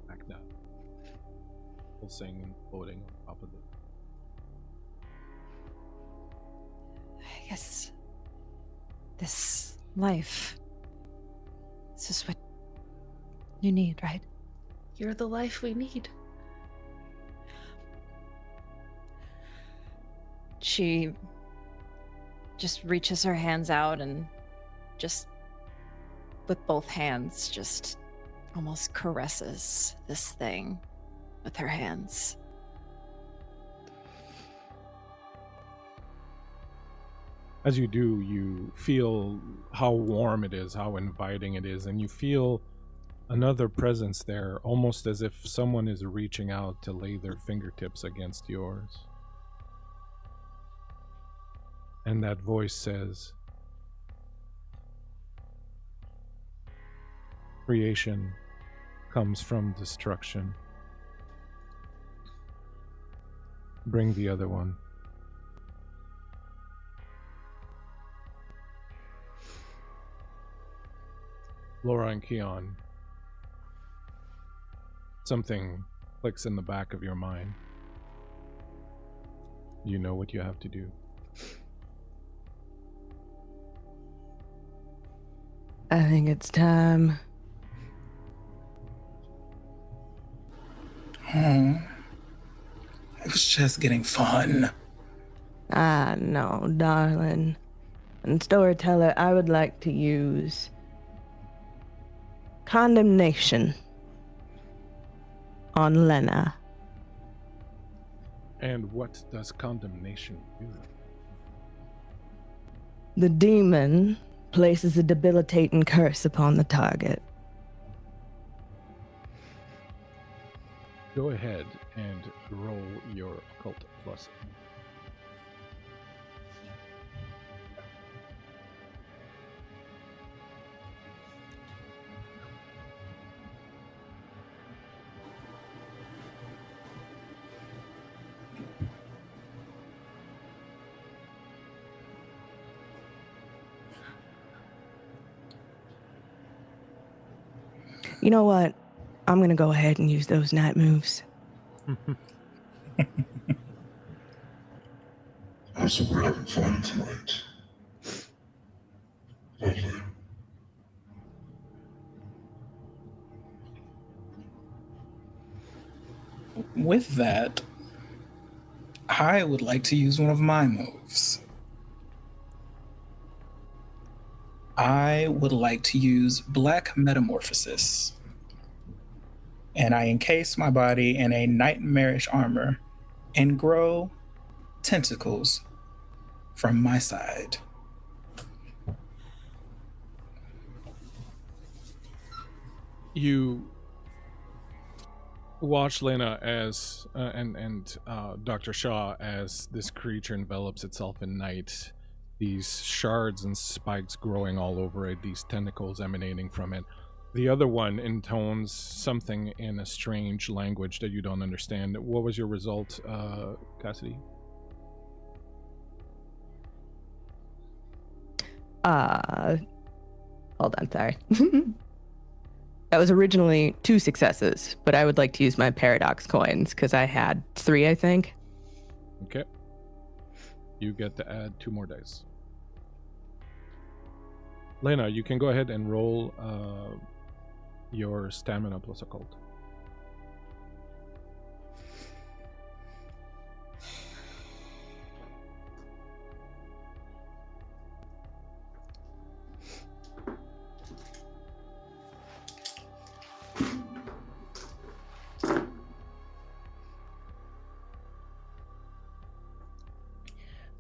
back down, pulsing and floating on top of it. I guess this life, this is what you need, right? You're the life we need. She just reaches her hands out and just with both hands just almost caresses this thing with her hands. As you do, you feel how warm it is, how inviting it is, and you feel another presence there, almost as if someone is reaching out to lay their fingertips against yours. And that voice says, "Creation comes from destruction. Bring the other one." Laura and Keon, something clicks in the back of your mind. You know what you have to do. I think it's time. Oh, it was just getting fun. I know, darling. And storyteller, I would like to use condemnation on Lena. And what does condemnation do? The demon places a debilitating curse upon the target. Go ahead and roll your occult plus. You know what? I'm gonna go ahead and use those night moves. So we're having fun tonight. Lovely. With that, I would like to use one of my moves. I would like to use Black Metamorphosis. And I encase my body in a nightmarish armor and grow tentacles from my side. You watch Lena as and Dr. Shaw as this creature envelops itself in night. These shards and spikes growing all over it, these tentacles emanating from it. The other one intones something in a strange language that you don't understand. What was your result, Cassidy? Hold Hold on, sorry. That was originally 2 successes, but I would like to use my paradox coins because I had 3, I think. Okay. You get to add 2 more dice. Lena, you can go ahead and roll your stamina plus occult.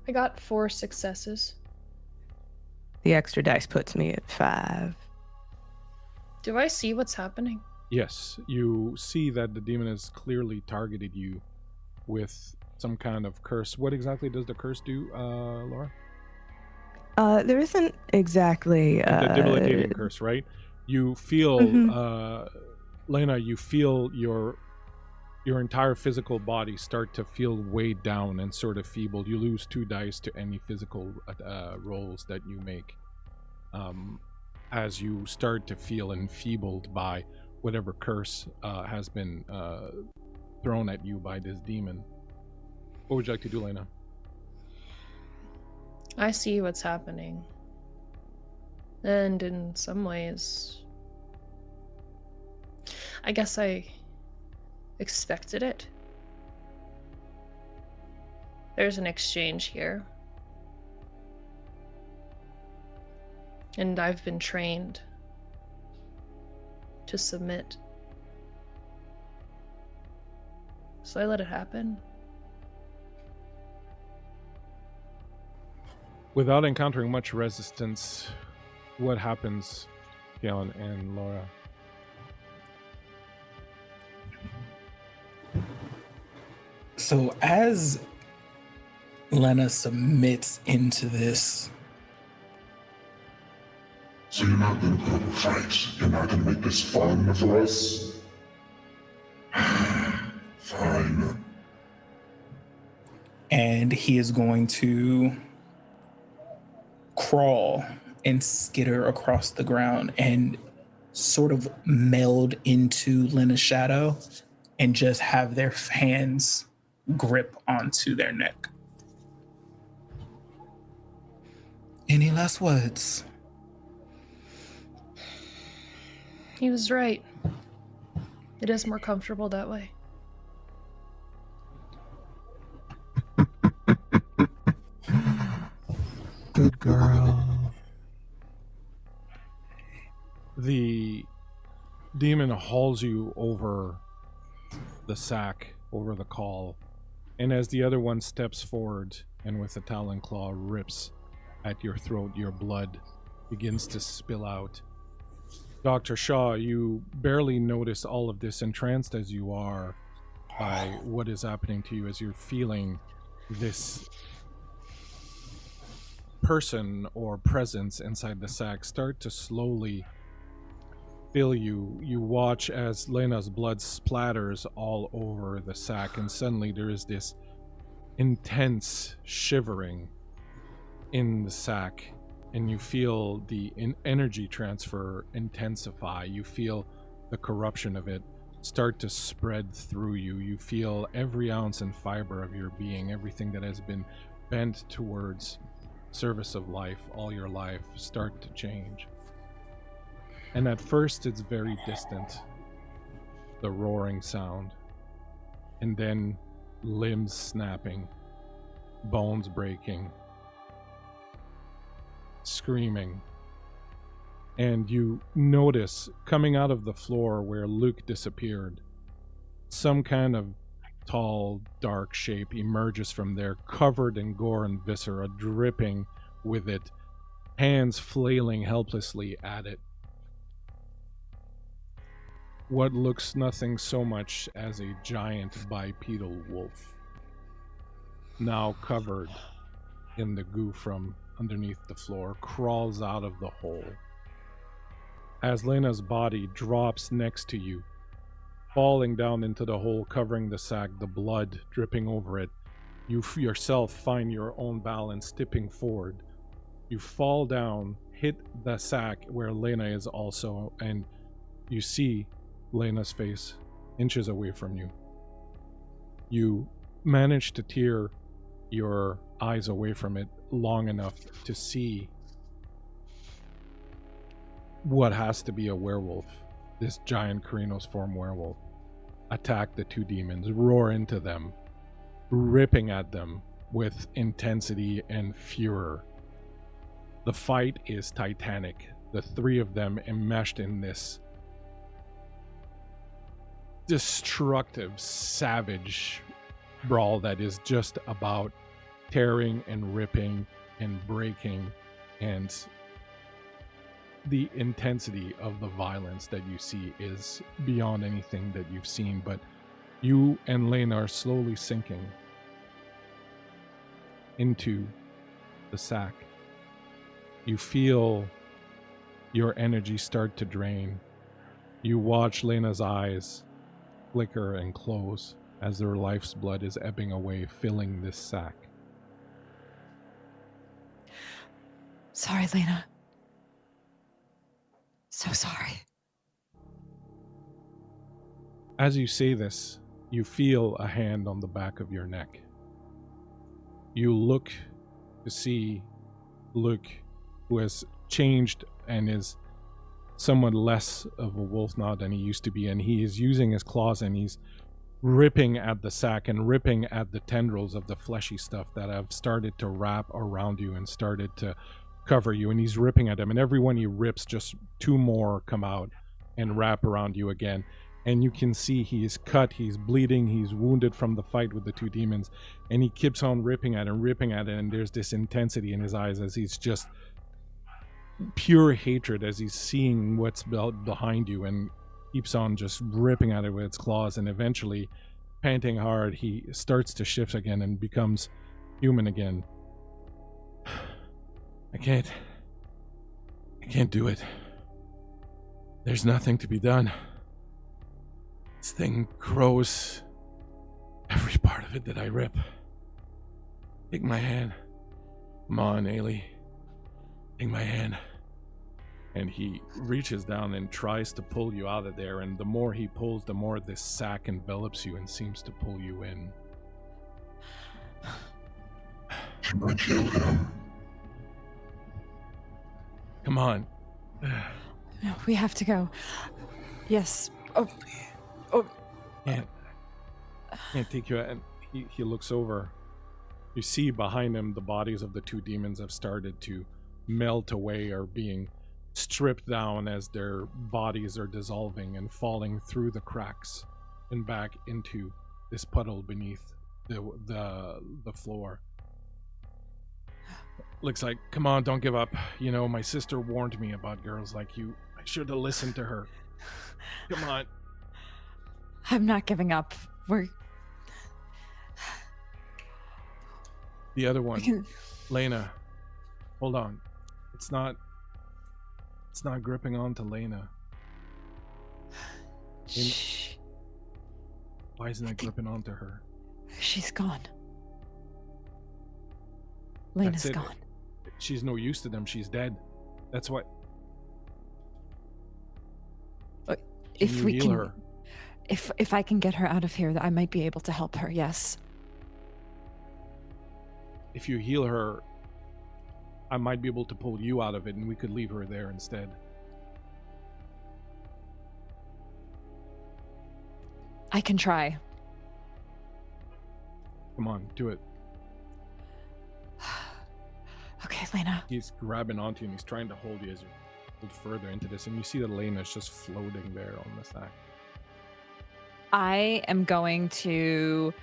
I got 4 successes. The extra dice puts me at 5. Do I see what's happening? Yes, you see that the demon has clearly targeted you with some kind of curse. What exactly does the curse do, Laura? There isn't exactly The debilitating curse, right? You feel, Lena, you feel your entire physical body start to feel weighed down and sort of feeble. You lose 2 dice to any physical rolls that you make as you start to feel enfeebled by whatever curse has been thrown at you by this demon. What would you like to do, Lena? I see what's happening. And in some ways, I guess I expected it. There's an exchange here. And I've been trained to submit. So I let it happen. Without encountering much resistance, what happens, Galen and Laura? So as Lena submits into this, So you're not gonna put up a fight? You're not gonna make this fun for us? Fine. and he is going to crawl and skitter across the ground and sort of meld into Lena's shadow and just have their hands grip onto their neck. Any last words? He was right. It is more comfortable that way. Good girl. The demon hauls you over the sack, over the call, and as the other one steps forward and with a talon claw rips at your throat, your blood begins to spill out. Dr. Shaw, you barely notice all of this, entranced as you are by what is happening to you as you're feeling this person or presence inside the sack start to slowly fill you. You watch as Lena's blood splatters all over the sack, and suddenly there is this intense shivering in the sack, and you feel the energy transfer intensify. You feel the corruption of it start to spread through you. You feel every ounce and fiber of your being, everything that has been bent towards service of life all your life, start to change. And at first it's very distant, the roaring sound, and then limbs snapping, bones breaking, screaming. And you notice coming out of the floor where Luke disappeared, some kind of tall, dark shape emerges from there, covered in gore and viscera, dripping with it, hands flailing helplessly at it. What looks nothing so much as a giant bipedal wolf, now covered in the goo from underneath the floor, crawls out of the hole. As Lena's body drops next to you, falling down into the hole, covering the sack, the blood dripping over it, you yourself find your own balance, tipping forward. You fall down, hit the sack where Lena is also, and you see Lena's face inches away from you. You manage to tear your eyes away from it long enough to see what has to be a werewolf, this giant Karinos form werewolf, attack the two demons, roar into them, ripping at them with intensity and furor. The fight is titanic. The three of them enmeshed in this destructive, savage brawl that is just about tearing and ripping and breaking, and the intensity of the violence that you see is beyond anything that you've seen. But you and Lena are slowly sinking into the sack. You feel your energy start to drain. You watch Lena's eyes flicker and close as their life's blood is ebbing away, filling this sack. Sorry, Lena. So sorry. As you say this, you feel a hand on the back of your neck. You look to see Luke, who has changed and is somewhat less of a wolf now than he used to be, and he is using his claws and he's ripping at the sack and ripping at the tendrils of the fleshy stuff that have started to wrap around you and started to cover you, and he's ripping at them, and every one he rips, just two more come out and wrap around you again. And you can see he is cut, he's bleeding, he's wounded from the fight with the two demons, and he keeps on ripping at it, and there's this intensity in his eyes as he's just pure hatred as he's seeing what's behind you, and keeps on just ripping at it with its claws. And eventually, panting hard, he starts to shift again and becomes human again. I can't do it. There's nothing to be done. This thing grows every part of it that I rip. Take my hand. Come on, Ailey. Take my hand. And he reaches down and tries to pull you out of there, and the more he pulls, the more this sack envelops you and seems to pull you in. Should I kill him? Come on. No, we have to go. Yes. Oh. Can't take you out. And he looks over. You see behind him the bodies of the two demons have started to melt away, or being stripped down as their bodies are dissolving and falling through the cracks and back into this puddle beneath the floor. Looks like, come on, don't give up. You know, my sister warned me about girls like you. I should have listened to her. Come on. I'm not giving up. The other one, Lena. Hold on. It's not gripping onto Lena. Shh. Why isn't it gripping onto her? She's gone. Lena's That's it. gone. She's no use to them. She's dead. That's what. If we heal can, her? if I can get her out of here, I might be able to help her. Yes. If you heal her, I might be able to pull you out of it, and we could leave her there instead. I can try. Come on, do it. Okay, Lena. He's grabbing onto you and he's trying to hold you as you hold further into this, and you see that Lena's just floating there on the sack. I am going to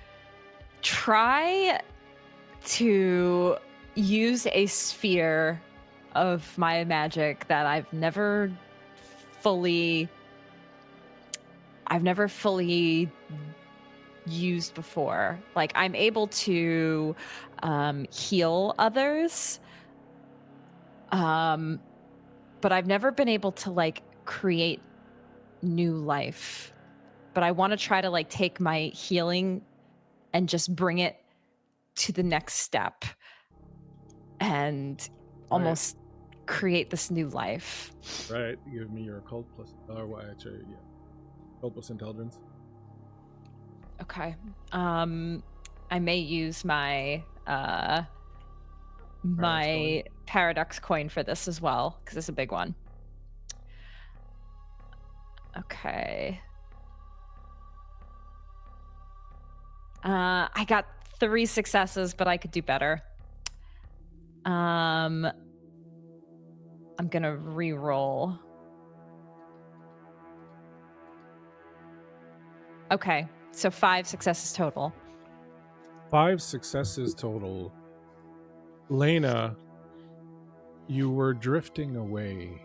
try to use a sphere of my magic that I've never fully used before. Like, I'm able to heal others, but I've never been able to like create new life. But I want to try to like take my healing and just bring it to the next step and almost create this new life. Right, give me your occult plus, occult plus intelligence. Okay. I may use my paradox coin for this as well, because it's a big one. Okay. I got 3 successes, but I could do better. I'm gonna re-roll. Okay, so 5 successes total. 5 successes total. Lena, you were drifting away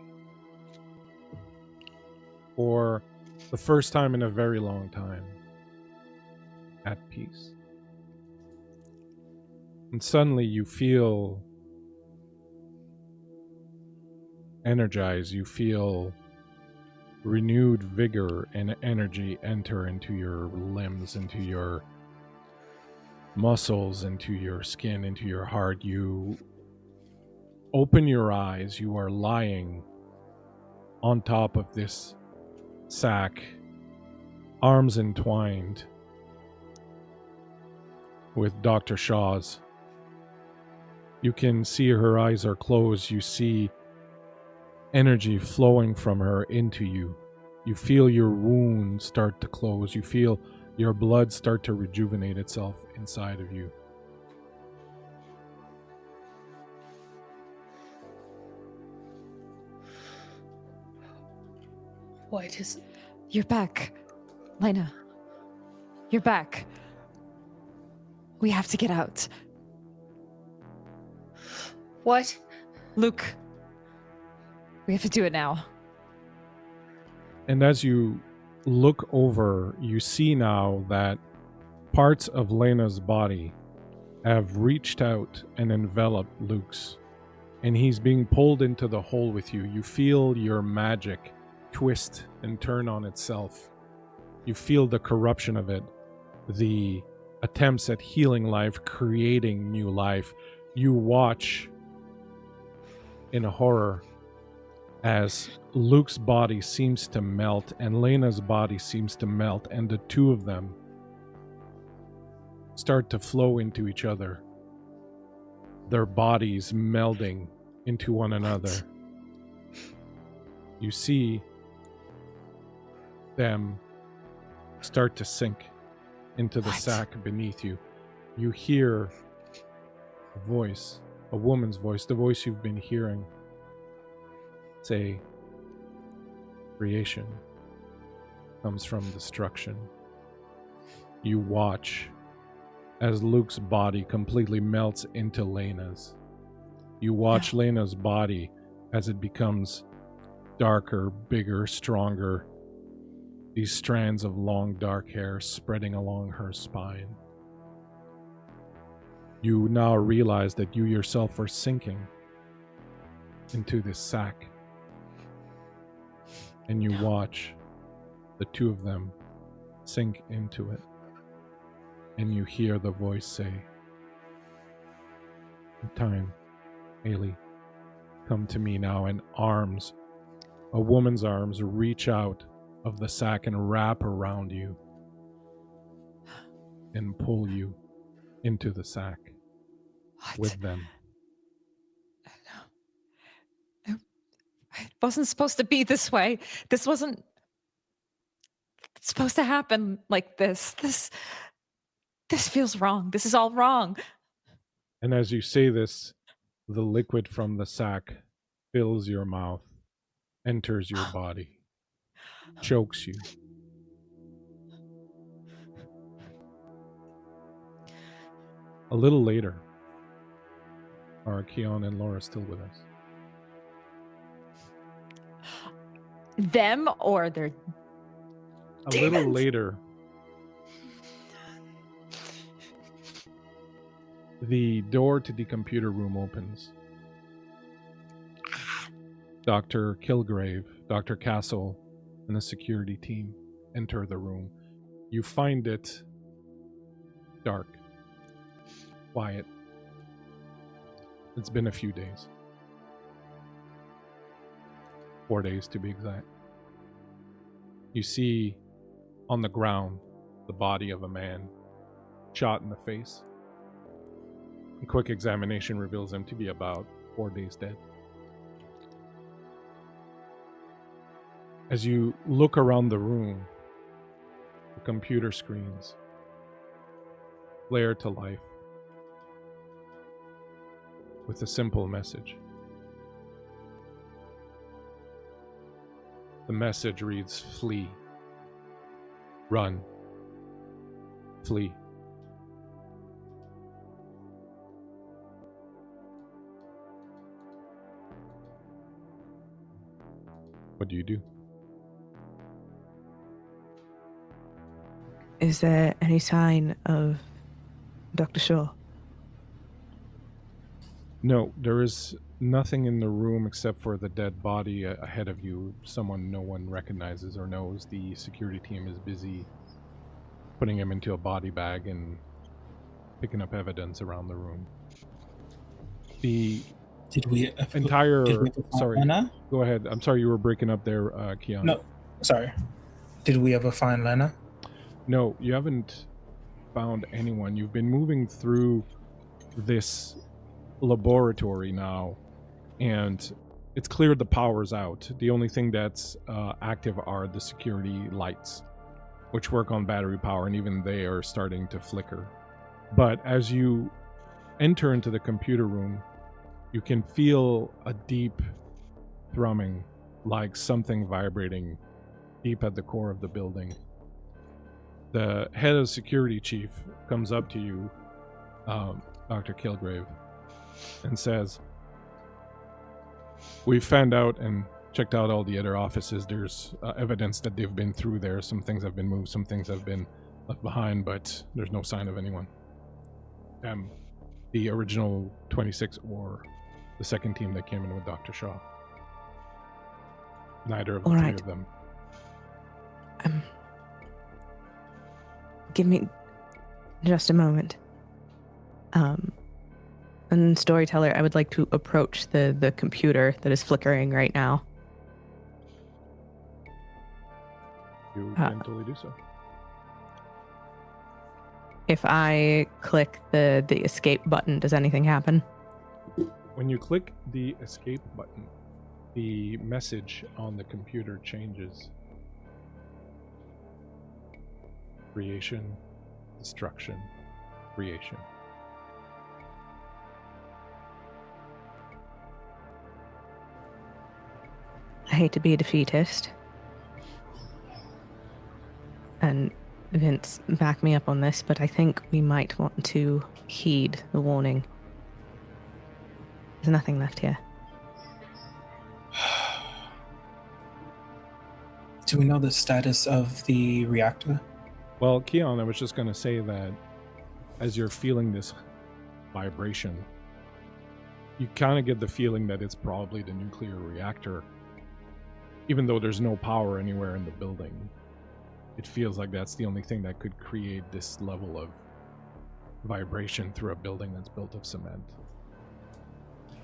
for the first time in a very long time, at peace. And suddenly you feel energized, you feel renewed vigor and energy enter into your limbs, into your muscles, into your skin, into your heart. You open your eyes, you are lying on top of this sack, arms entwined with Dr. Shaw's. You can see her eyes are closed. You see energy flowing from her into you. You feel your wound start to close. You feel your blood start to rejuvenate itself inside of you. What is... You're back. Lena. You're back. We have to get out. What? Luke. We have to do it now. And as you look over, you see now that parts of Lena's body have reached out and enveloped Luke's, and he's being pulled into the hole with you. You feel your magic twist and turn on itself. You feel the corruption of it, the attempts at healing life, creating new life. You watch in horror as Luke's body seems to melt and Lena's body seems to melt, and the two of them start to flow into each other, their bodies melding into one another. You see them start to sink into the sack beneath you. You hear a voice, a woman's voice, the voice you've been hearing, say, creation comes from destruction. You watch as Luke's body completely melts into Lena's. You watch Lena's body as it becomes darker, bigger, stronger. These strands of long dark hair spreading along her spine. You now realize that you yourself are sinking into this sack. And you watch the two of them sink into it. And you hear the voice say, "Time, Ailey, come to me now." And arms, a woman's arms, reach out of the sack and wrap around you and pull you into the sack with them. It wasn't supposed to be this way. This wasn't supposed to happen like this. This feels wrong. This is all wrong. And as you say this, the liquid from the sack fills your mouth, enters your body, chokes you. A little later, are Keon and Laura still with us? Them or their A demons? little later, the door to the computer room opens. Dr. Kilgrave, Dr. Castle, and the security team enter the room. You find it dark, quiet. It's been a few days. 4 days to be exact. You see on the ground the body of a man, shot in the face. A quick examination reveals him to be about 4 days dead. As you look around the room, the computer screens flare to life with a simple message. The message reads, "Flee. Run. Flee." What do you do? Is there any sign of Dr. Shaw? No, there is nothing in the room except for the dead body ahead of you. Someone no one recognizes or knows. The security team is busy putting him into a body bag and picking up evidence around the room. The Did we entire... Sorry, Lena? go ahead. I'm sorry you were breaking up there, Keon. No, sorry. Did we ever find Lena? No, you haven't found anyone. You've been moving through this laboratory now, and it's clear the power's out. The only thing that's active are the security lights, which work on battery power, and even they are starting to flicker. But as you enter into the computer room, you can feel a deep thrumming, like something vibrating deep at the core of the building. The head of security chief comes up to you, Dr. Kilgrave, and says, "We've found out and checked out all the other offices. There's evidence that they've been through there. Some things have been moved, some things have been left behind, but there's no sign of anyone. The original 26 or the second team that came in with Dr. Shaw. Neither of the three of them." Give me just a moment. And storyteller, I would like to approach the computer that is flickering right now. You can totally do so. If I click the escape button, does anything happen? When you click the escape button, the message on the computer changes. Creation, destruction, creation. I hate to be a defeatist. And Vince, back me up on this, but I think we might want to heed the warning. There's nothing left here. Do we know the status of the reactor? Well, Keon, I was just going to say that as you're feeling this vibration, you kind of get the feeling that it's probably the nuclear reactor. Even though there's no power anywhere in the building, it feels like that's the only thing that could create this level of vibration through a building that's built of cement.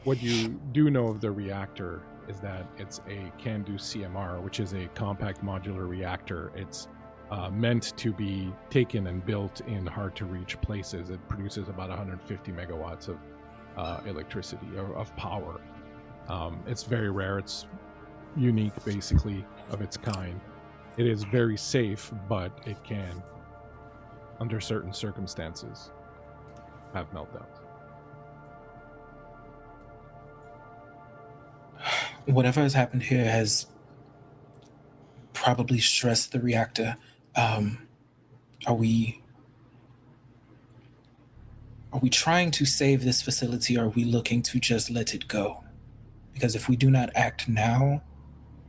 What you do know of the reactor is that it's a CANDU CMR, which is a compact modular reactor. It's meant to be taken and built in hard-to-reach places. It produces about 150 megawatts of electricity, or of power. It's very rare. It's unique, basically, of its kind. It is very safe, but it can, under certain circumstances, have meltdowns. Whatever has happened here has probably stressed the reactor. Are we trying to save this facility, or are we looking to just let it go? Because if we do not act now,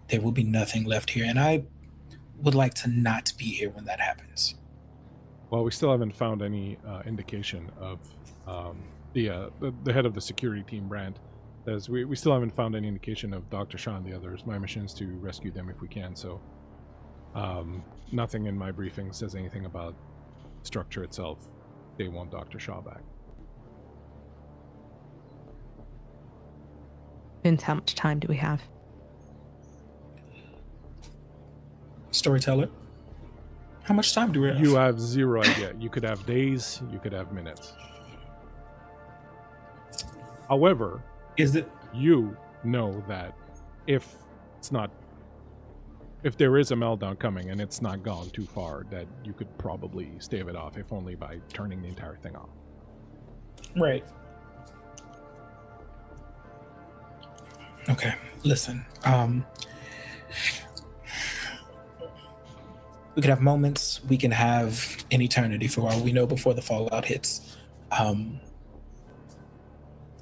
there will be nothing left here, and I would like to not be here when that happens. Well, we still haven't found any indication of the head of the security team, Brandt. As we still haven't found any indication of Dr. Shaw and the others. My mission is to rescue them if we can, so nothing in my briefing says anything about structure itself. They want Dr. Shaw back. Vince, how much time do we have? storyteller. How much time do we have? You have zero idea. You could have days, you could have minutes. However, Is it? you know that if there is a meltdown coming and it's not gone too far, that you could probably stave it off, if only by turning the entire thing off. Right. Okay, listen. We could have moments, we can have an eternity for all we know before the fallout hits.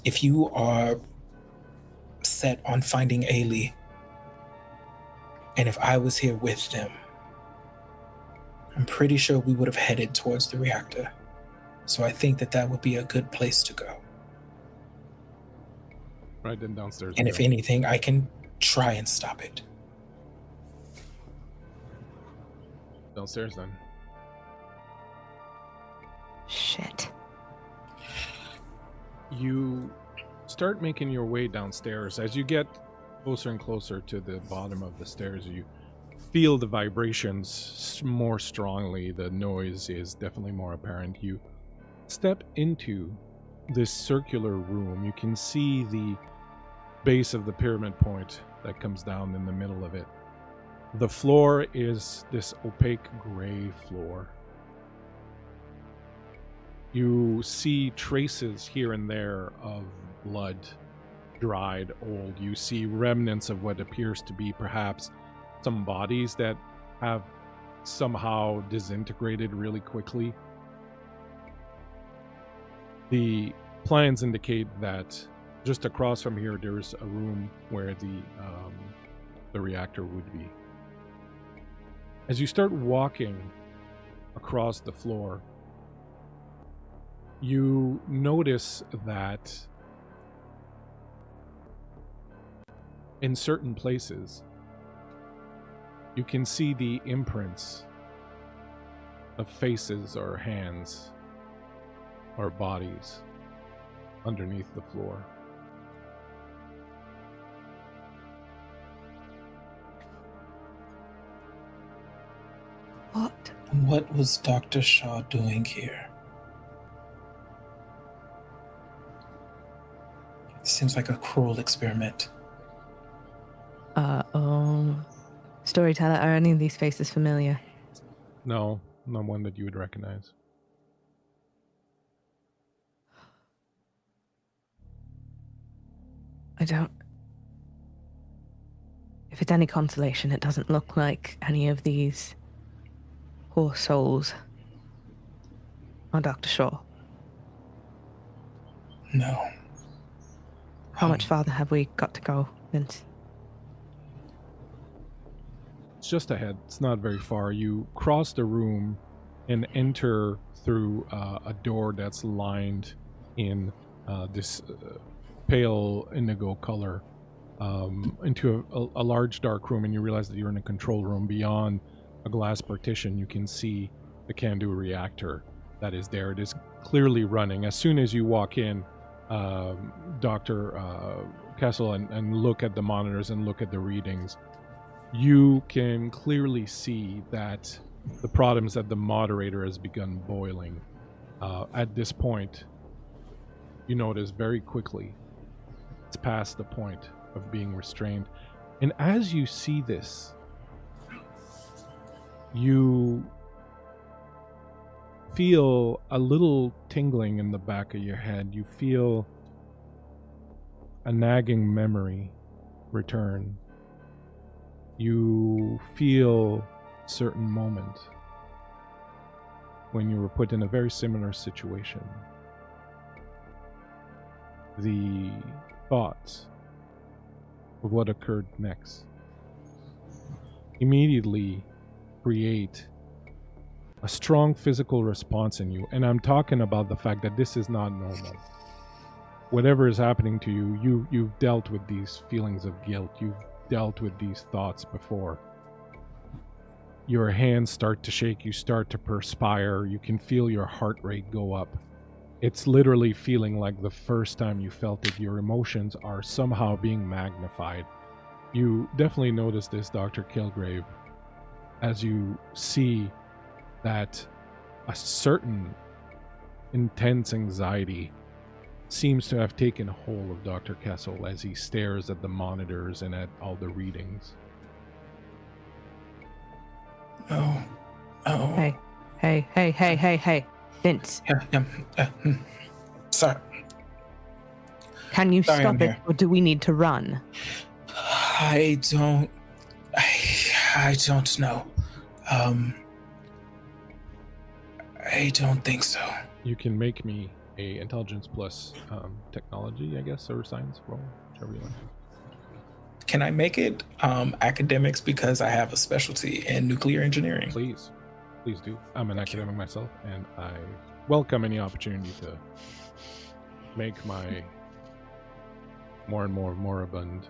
If you are set on finding Ailey, and if I was here with them, I'm pretty sure we would have headed towards the reactor. So I think that would be a good place to go. Right, then downstairs. And if anything, I can try and stop it. Downstairs then. Shit. You start making your way downstairs. As you get closer and closer to the bottom of the stairs, you feel the vibrations more strongly. The noise is definitely more apparent. You step into this circular room. You can see the base of the pyramid point that comes down in the middle of it. The floor is this opaque gray floor. You see traces here and there of blood, dried, old. You see remnants of what appears to be perhaps some bodies that have somehow disintegrated really quickly. The plans indicate that just across from here, there's a room where the reactor would be. As you start walking across the floor, you notice that in certain places, you can see the imprints of faces or hands or bodies underneath the floor. What was Dr. Shaw doing here? Seems like a cruel experiment. Storyteller, are any of these faces familiar? No, not one that you would recognize. I don't... If it's any consolation, it doesn't look like any of these poor souls are Dr. Shaw. No. How much farther have we got to go, Vince? It's just ahead. It's not very far. You cross the room and enter through a door that's lined in this pale indigo color into a large dark room, and you realize that you're in a control room. Beyond a glass partition, you can see the CANDU reactor that is there. It is clearly running. As soon as you walk in, Dr. Kessel, and look at the monitors and look at the readings, you can clearly see that the problems that the moderator has begun boiling. At this point, you notice very quickly it's past the point of being restrained. And as you see this, you feel a little tingling in the back of your head. You feel a nagging memory return. You feel a certain moment when you were put in a very similar situation. The thoughts of what occurred next immediately create a strong physical response in you. And I'm talking about the fact that this is not normal. Whatever is happening to you, you've dealt with these feelings of guilt. You've dealt with these thoughts before. Your hands start to shake. You start to perspire. You can feel your heart rate go up. It's literally feeling like the first time you felt it. Your emotions are somehow being magnified. You definitely notice this, Dr. Kilgrave, as you see that a certain intense anxiety seems to have taken hold of Dr. Kessel as he stares at the monitors and at all the readings. Oh. Hey. Vince, Sorry. can you Sorry, I'm stop it, here. or do we need to run? I don't know. I don't think so. You can make me a intelligence plus technology, I guess, or science roll, whichever you like. Can I make it academics because I have a specialty in nuclear engineering? Please do. I'm an academic myself, and I welcome any opportunity to make my more and more moribund.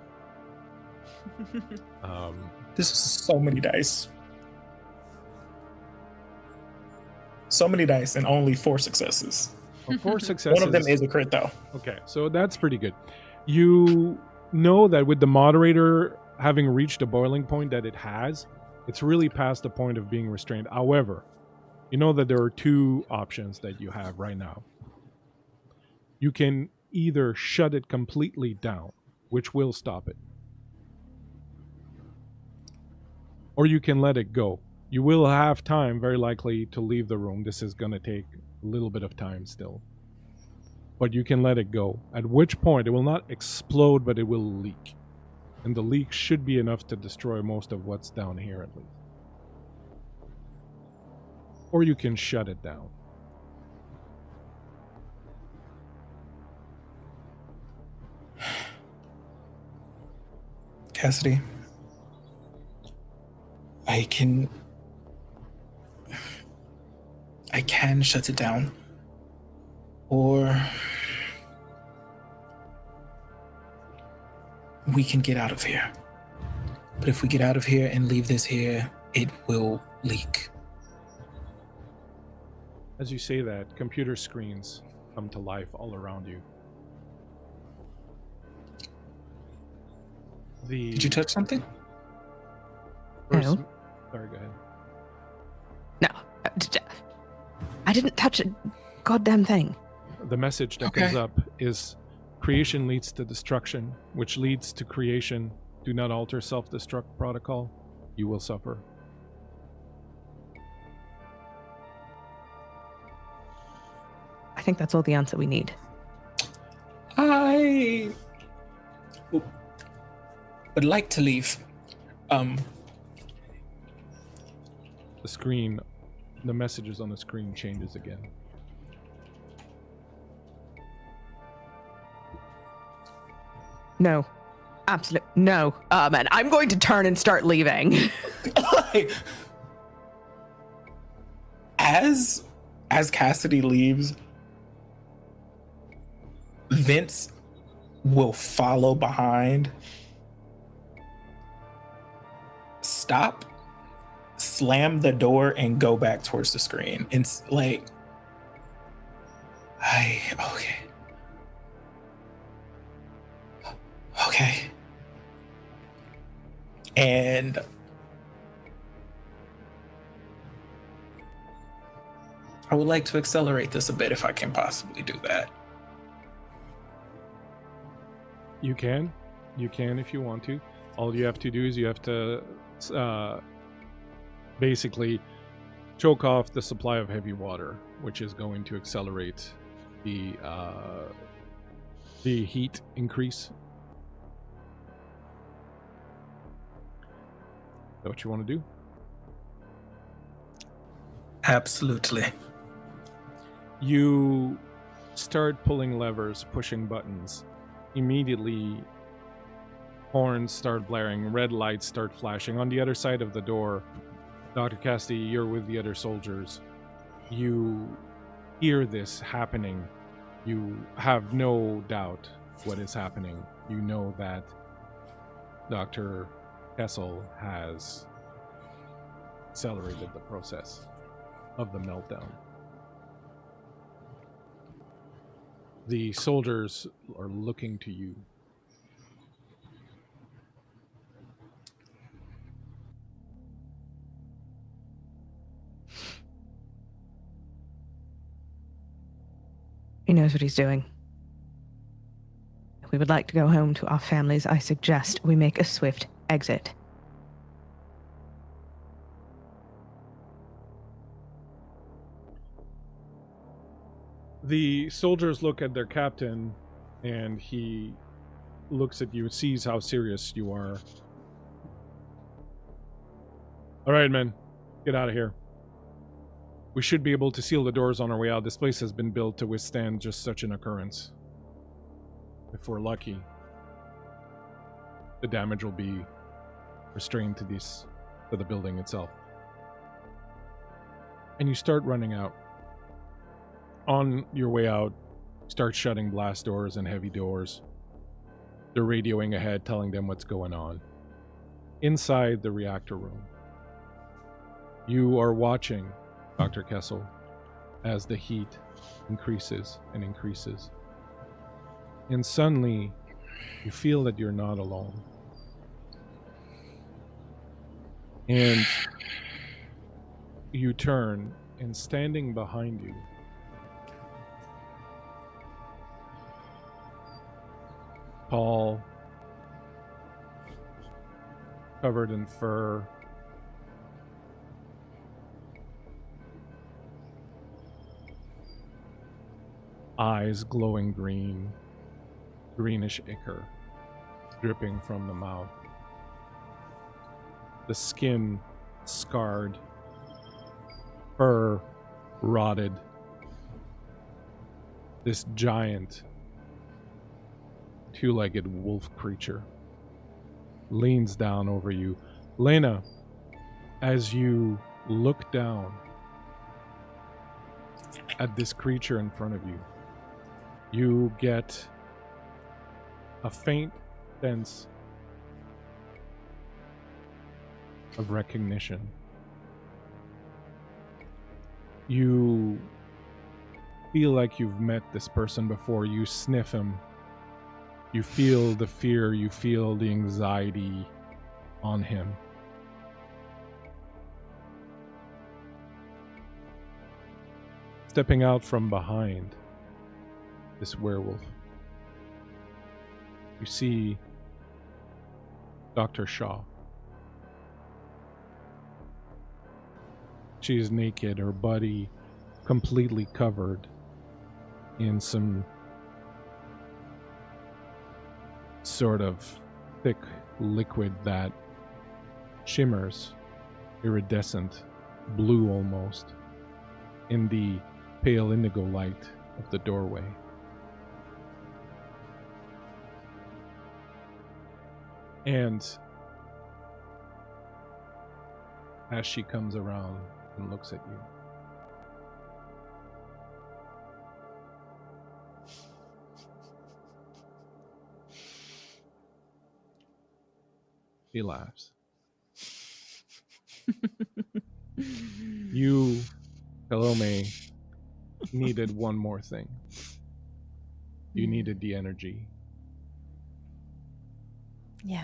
This is so many dice. So many dice and only 4 successes. Well, 4 successes. One of them is a crit, though. Okay, so that's pretty good. You know that with the moderator having reached a boiling point that it has, it's really past the point of being restrained. However, you know that there are 2 options that you have right now. You can either shut it completely down, which will stop it, or you can let it go. You will have time, very likely, to leave the room. This is going to take a little bit of time still. But you can let it go, at which point it will not explode, but it will leak. And the leak should be enough to destroy most of what's down here, at least. Or you can shut it down. Cassidy, I can shut it down, or we can get out of here. But if we get out of here and leave this here, it will leak. As you say that, computer screens come to life all around you. Did you touch something? First, No. Sorry, go ahead. No. I didn't touch a goddamn thing. The message that Okay. comes up is creation leads to destruction, which leads to creation. Do not alter self-destruct protocol. You will suffer. I think that's all the answer we need. I would like to leave. The messages on the screen changes again. No. Absolute no. Man, I'm going to turn and start leaving. As Cassidy leaves, Vince will follow behind, stop, slam the door, and go back towards the screen. It's like, okay. And I would like to accelerate this a bit if I can possibly do that. You can if you want to. All you have to do is you have to basically choke off the supply of heavy water, which is going to accelerate the heat increase. Is that what you want to do? Absolutely. You start pulling levers, pushing buttons. Immediately, horns start blaring, red lights start flashing. On the other side of the door, Dr. Cassidy, you're with the other soldiers. You hear this happening. You have no doubt what is happening. You know that Dr. Kessel has accelerated the process of the meltdown. The soldiers are looking to you. He knows what he's doing. If we would like to go home to our families, I suggest we make a swift exit. The soldiers look at their captain, and he looks at you, sees how serious you are. All right, men, get out of here. We should be able to seal the doors on our way out. This place has been built to withstand just such an occurrence. If we're lucky, the damage will be restrained to the building itself. And you start running out. On your way out, start shutting blast doors and heavy doors. They're radioing ahead, telling them what's going on. Inside the reactor room, you are watching, Dr. Kessel, as the heat increases and increases. And suddenly, you feel that you're not alone. And you turn, and standing behind you, tall, covered in fur, eyes glowing green, greenish ichor dripping from the mouth, the skin scarred, fur rotted. This giant two-legged wolf creature leans down over you. Lena, as you look down at this creature in front of you, you get a faint sense of recognition. You feel like you've met this person before. You sniff him. You feel the fear, you feel the anxiety on him. Stepping out from behind this werewolf, you see Dr. Shaw. She is naked, her body completely covered in some sort of thick liquid that shimmers, iridescent, blue almost, in the pale indigo light of the doorway. And as she comes around and looks at you, he laughs. You, Kalome, needed one more thing. You needed the energy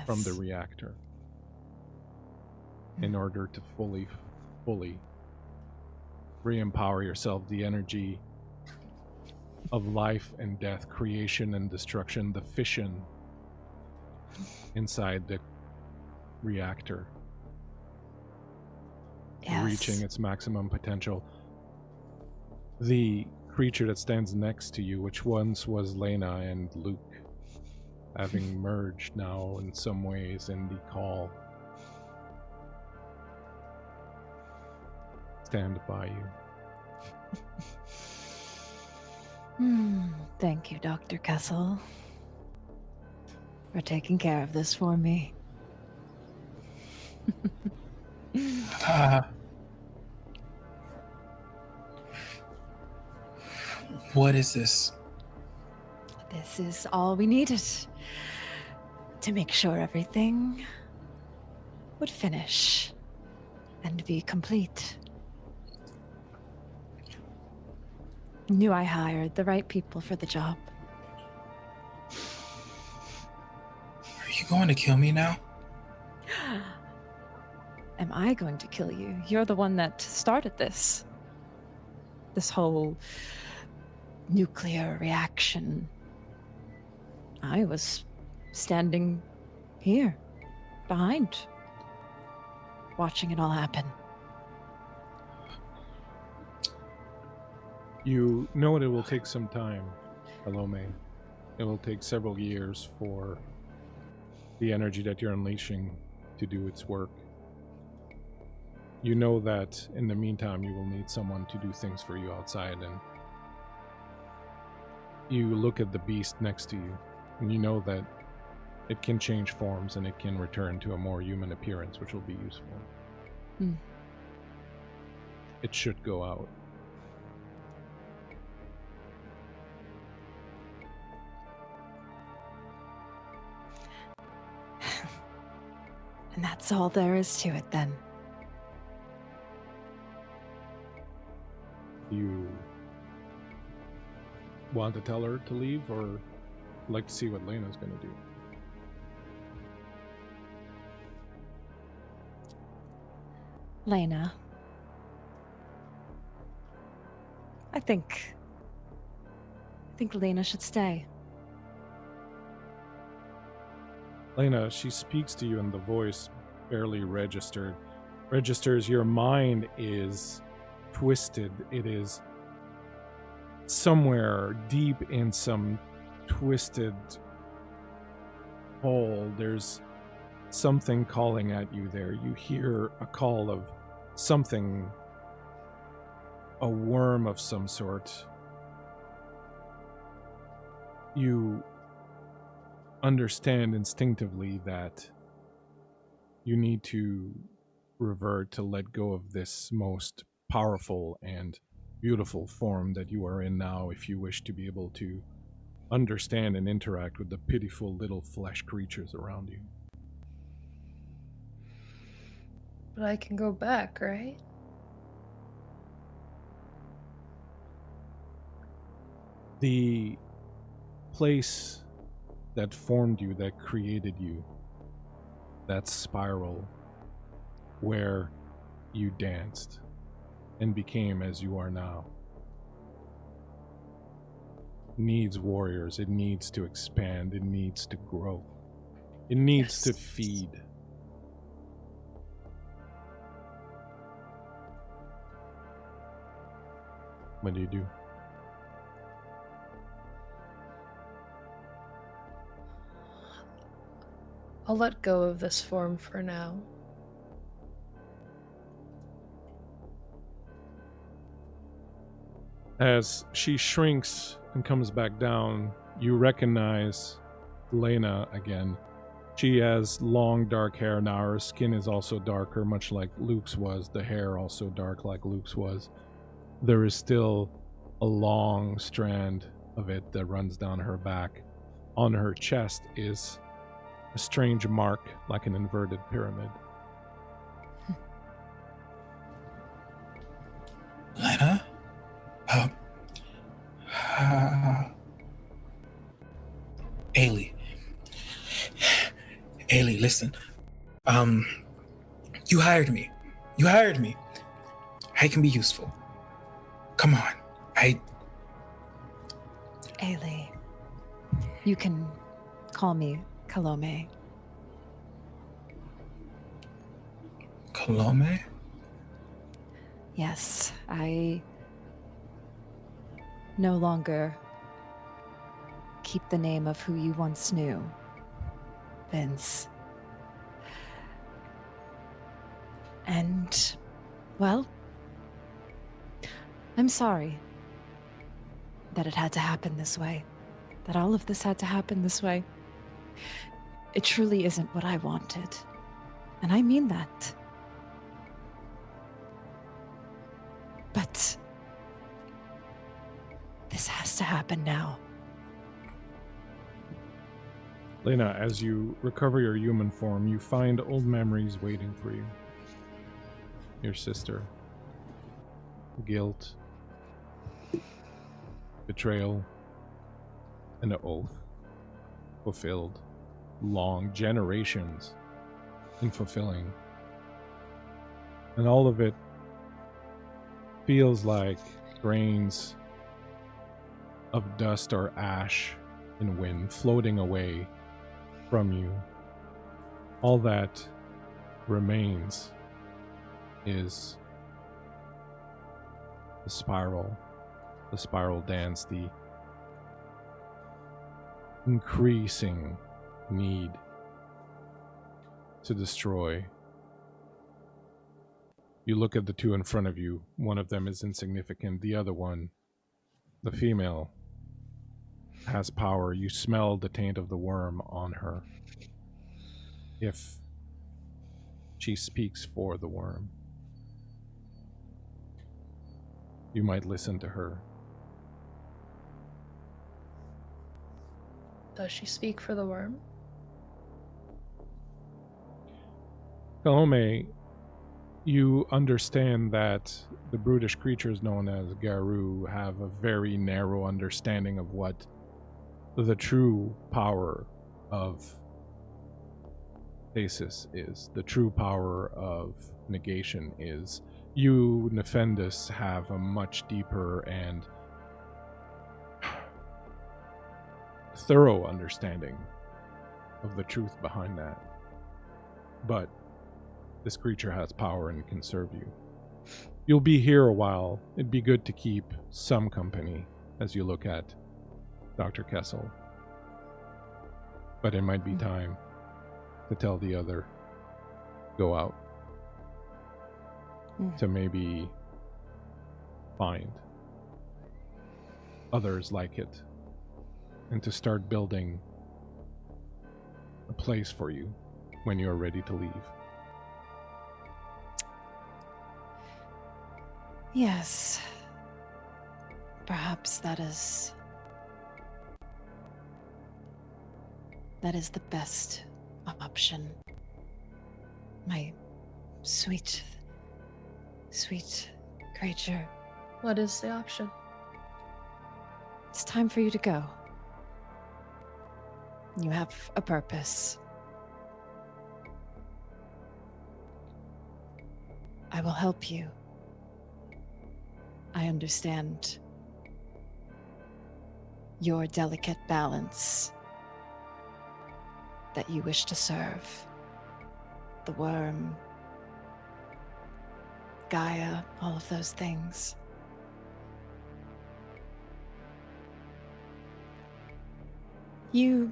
from the reactor in order to fully re-empower yourself. The energy of life and death, creation and destruction, the fission inside the reactor, reaching its maximum potential. The creature that stands next to you, which once was Lena and Luke, having merged now in some ways in the call, stand by you. Thank you, Dr. Kessel, for taking care of this for me. What is this? This is all we needed to make sure everything would finish and be complete. Knew I hired the right people for the job. Are you going to kill me now? Am I going to kill you? You're the one that started this. This whole nuclear reaction, I was standing here, behind, watching it all happen. You know it will take some time, Palome. It will take several years for the energy that you're unleashing to do its work. You know that in the meantime you will need someone to do things for you outside, and you look at the beast next to you, and you know that it can change forms and it can return to a more human appearance, which will be useful. Hmm. It should go out. And that's all there is to it then. You want to tell her to leave, or like to see what Lena's going to do? Lena, I think Lena should stay. Lena, she speaks to you, and the voice barely registers. Your mind is twisted. It is somewhere deep in some twisted hole. There's something calling at you there. You hear a call of something, a worm of some sort. You understand instinctively that you need to revert, to let go of this most powerful and beautiful form that you are in now if you wish to be able to understand and interact with the pitiful little flesh creatures around you. But I can go back, right? The place that formed you, that created you, that spiral where you danced and became as you are now, needs warriors. It needs to expand. It needs to grow. It needs to feed. What do you do? I'll let go of this form for now. As she shrinks and comes back down, you recognize Lena again. She has long dark hair now. Her skin is also darker, much like Luke's was. The hair also dark like Luke's was. There is still a long strand of it that runs down her back. On her chest is a strange mark like an inverted pyramid. Lena? Ailey, listen. You hired me. I can be useful. Come on. Ailey, you can call me Kalome. Kalome? Yes, I no longer keep the name of who you once knew, Vince. And, well, I'm sorry that it had to happen this way, that all of this had to happen this way. It truly isn't what I wanted, and I mean that. But this has to happen now. Lena, as you recover your human form, you find old memories waiting for you. Your sister. Guilt. Betrayal. And an oath. Fulfilled. Long generations in fulfilling. And all of it feels like grains of dust or ash and wind floating away from you. All that remains is the spiral dance, the increasing need to destroy. You look at the two in front of you. One of them is insignificant. The other one, the female, has power. You smell the taint of the worm on her. If she speaks for the worm, you might listen to her. Does she speak for the worm? Kalome, you understand that the brutish creatures known as Garou have a very narrow understanding of what the true power of stasis is, the true power of negation is. You, Nefendus, have a much deeper and thorough understanding of the truth behind that. But this creature has power and can serve you. You'll be here a while. It'd be good to keep some company as you look at Dr. Kessel. But it might be time to tell the other, go out. To maybe find others like it. And to start building a place for you when you're ready to leave. Yes. Perhaps that is the best option. My sweet creature. What is the option? It's time for you to go. You have a purpose. I will help you. I understand your delicate balance that you wish to serve. The worm, Gaia, all of those things. You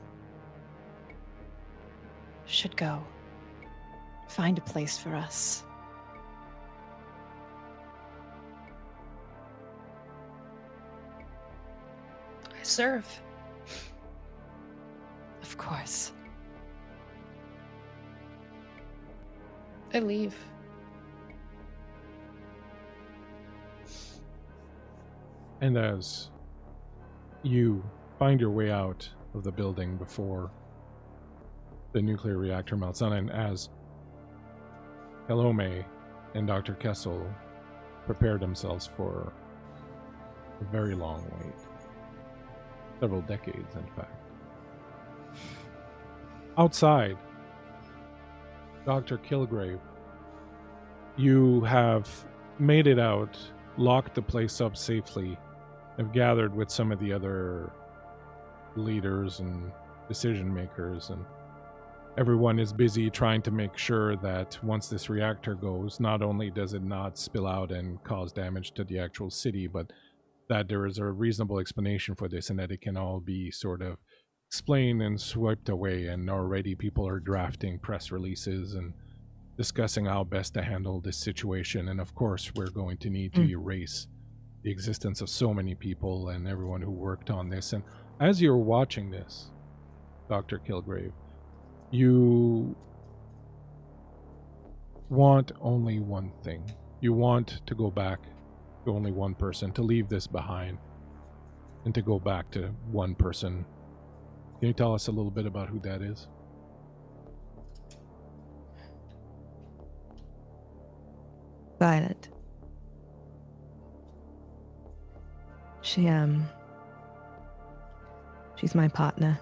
should go. Find a place for us. I serve. Of course. I leave. And as you find your way out of the building before the nuclear reactor melts down, and as Kalome and Dr. Kessel prepare themselves for a very long wait. Several decades, in fact. Outside, Dr. Kilgrave, you have made it out, locked the place up safely, have gathered with some of the other leaders and decision makers, and everyone is busy trying to make sure that once this reactor goes, not only does it not spill out and cause damage to the actual city, but that there is a reasonable explanation for this and that it can all be sort of explained and swiped away. And already people are drafting press releases and discussing how best to handle this situation. And of course, we're going to need to erase the existence of so many people and everyone who worked on this. And as you're watching this, Dr. Kilgrave, you want only one thing. You want to go back to only one person, to leave this behind, and to go back to one person. Can you tell us a little bit about who that is? Violet. She's my partner.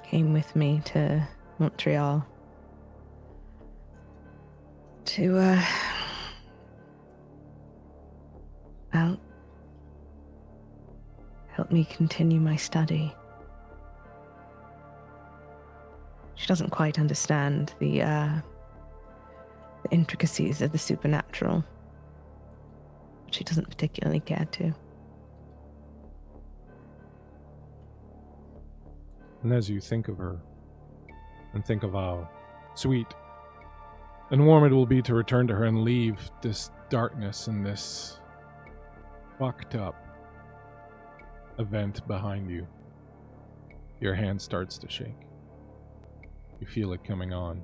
Came with me to Montreal to help me continue my study. She doesn't quite understand the intricacies of the supernatural. But she doesn't particularly care to. And as you think of her, and think of how sweet and warm it will be to return to her and leave this darkness and this fucked up event behind you, your hand starts to shake. You feel it coming on.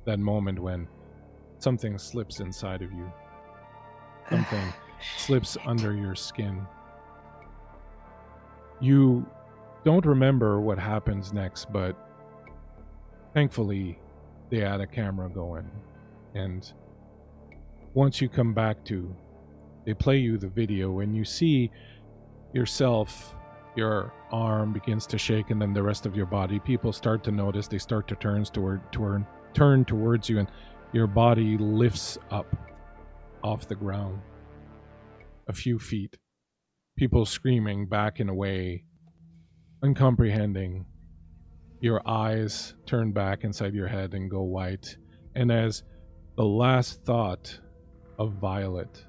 That moment when something slips inside of you. Something slips under your skin. You don't remember what happens next, but thankfully they had a camera going. And once you come back to, they play you the video and you see yourself, your arm begins to shake, and then the rest of your body. People start to notice. They start to turn towards you, and your body lifts up off the ground a few feet. People screaming, backing away, uncomprehending. Your eyes turn back inside your head and go white. And as the last thought of Violet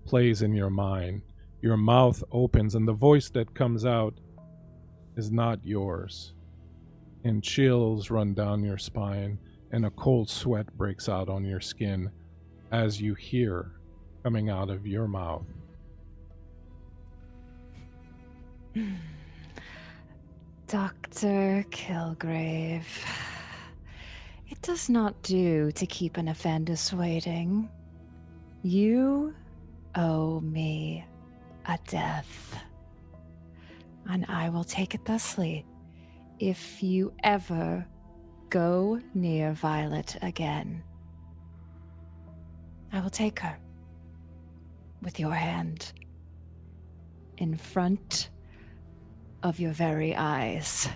plays in your mind, your mouth opens and the voice that comes out is not yours. And chills run down your spine and a cold sweat breaks out on your skin as you hear coming out of your mouth. Dr. Kilgrave, it does not do to keep an offender waiting. You owe me a death, and I will take it thusly if you ever go near Violet again. I will take her with your hand in front of your very eyes.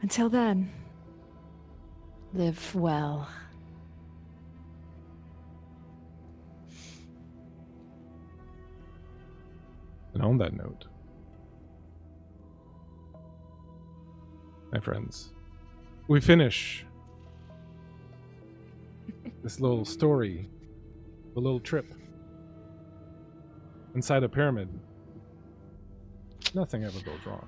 Until then, live well. And on that note, my friends, we finish this little story, a little trip inside a pyramid. Nothing ever goes wrong.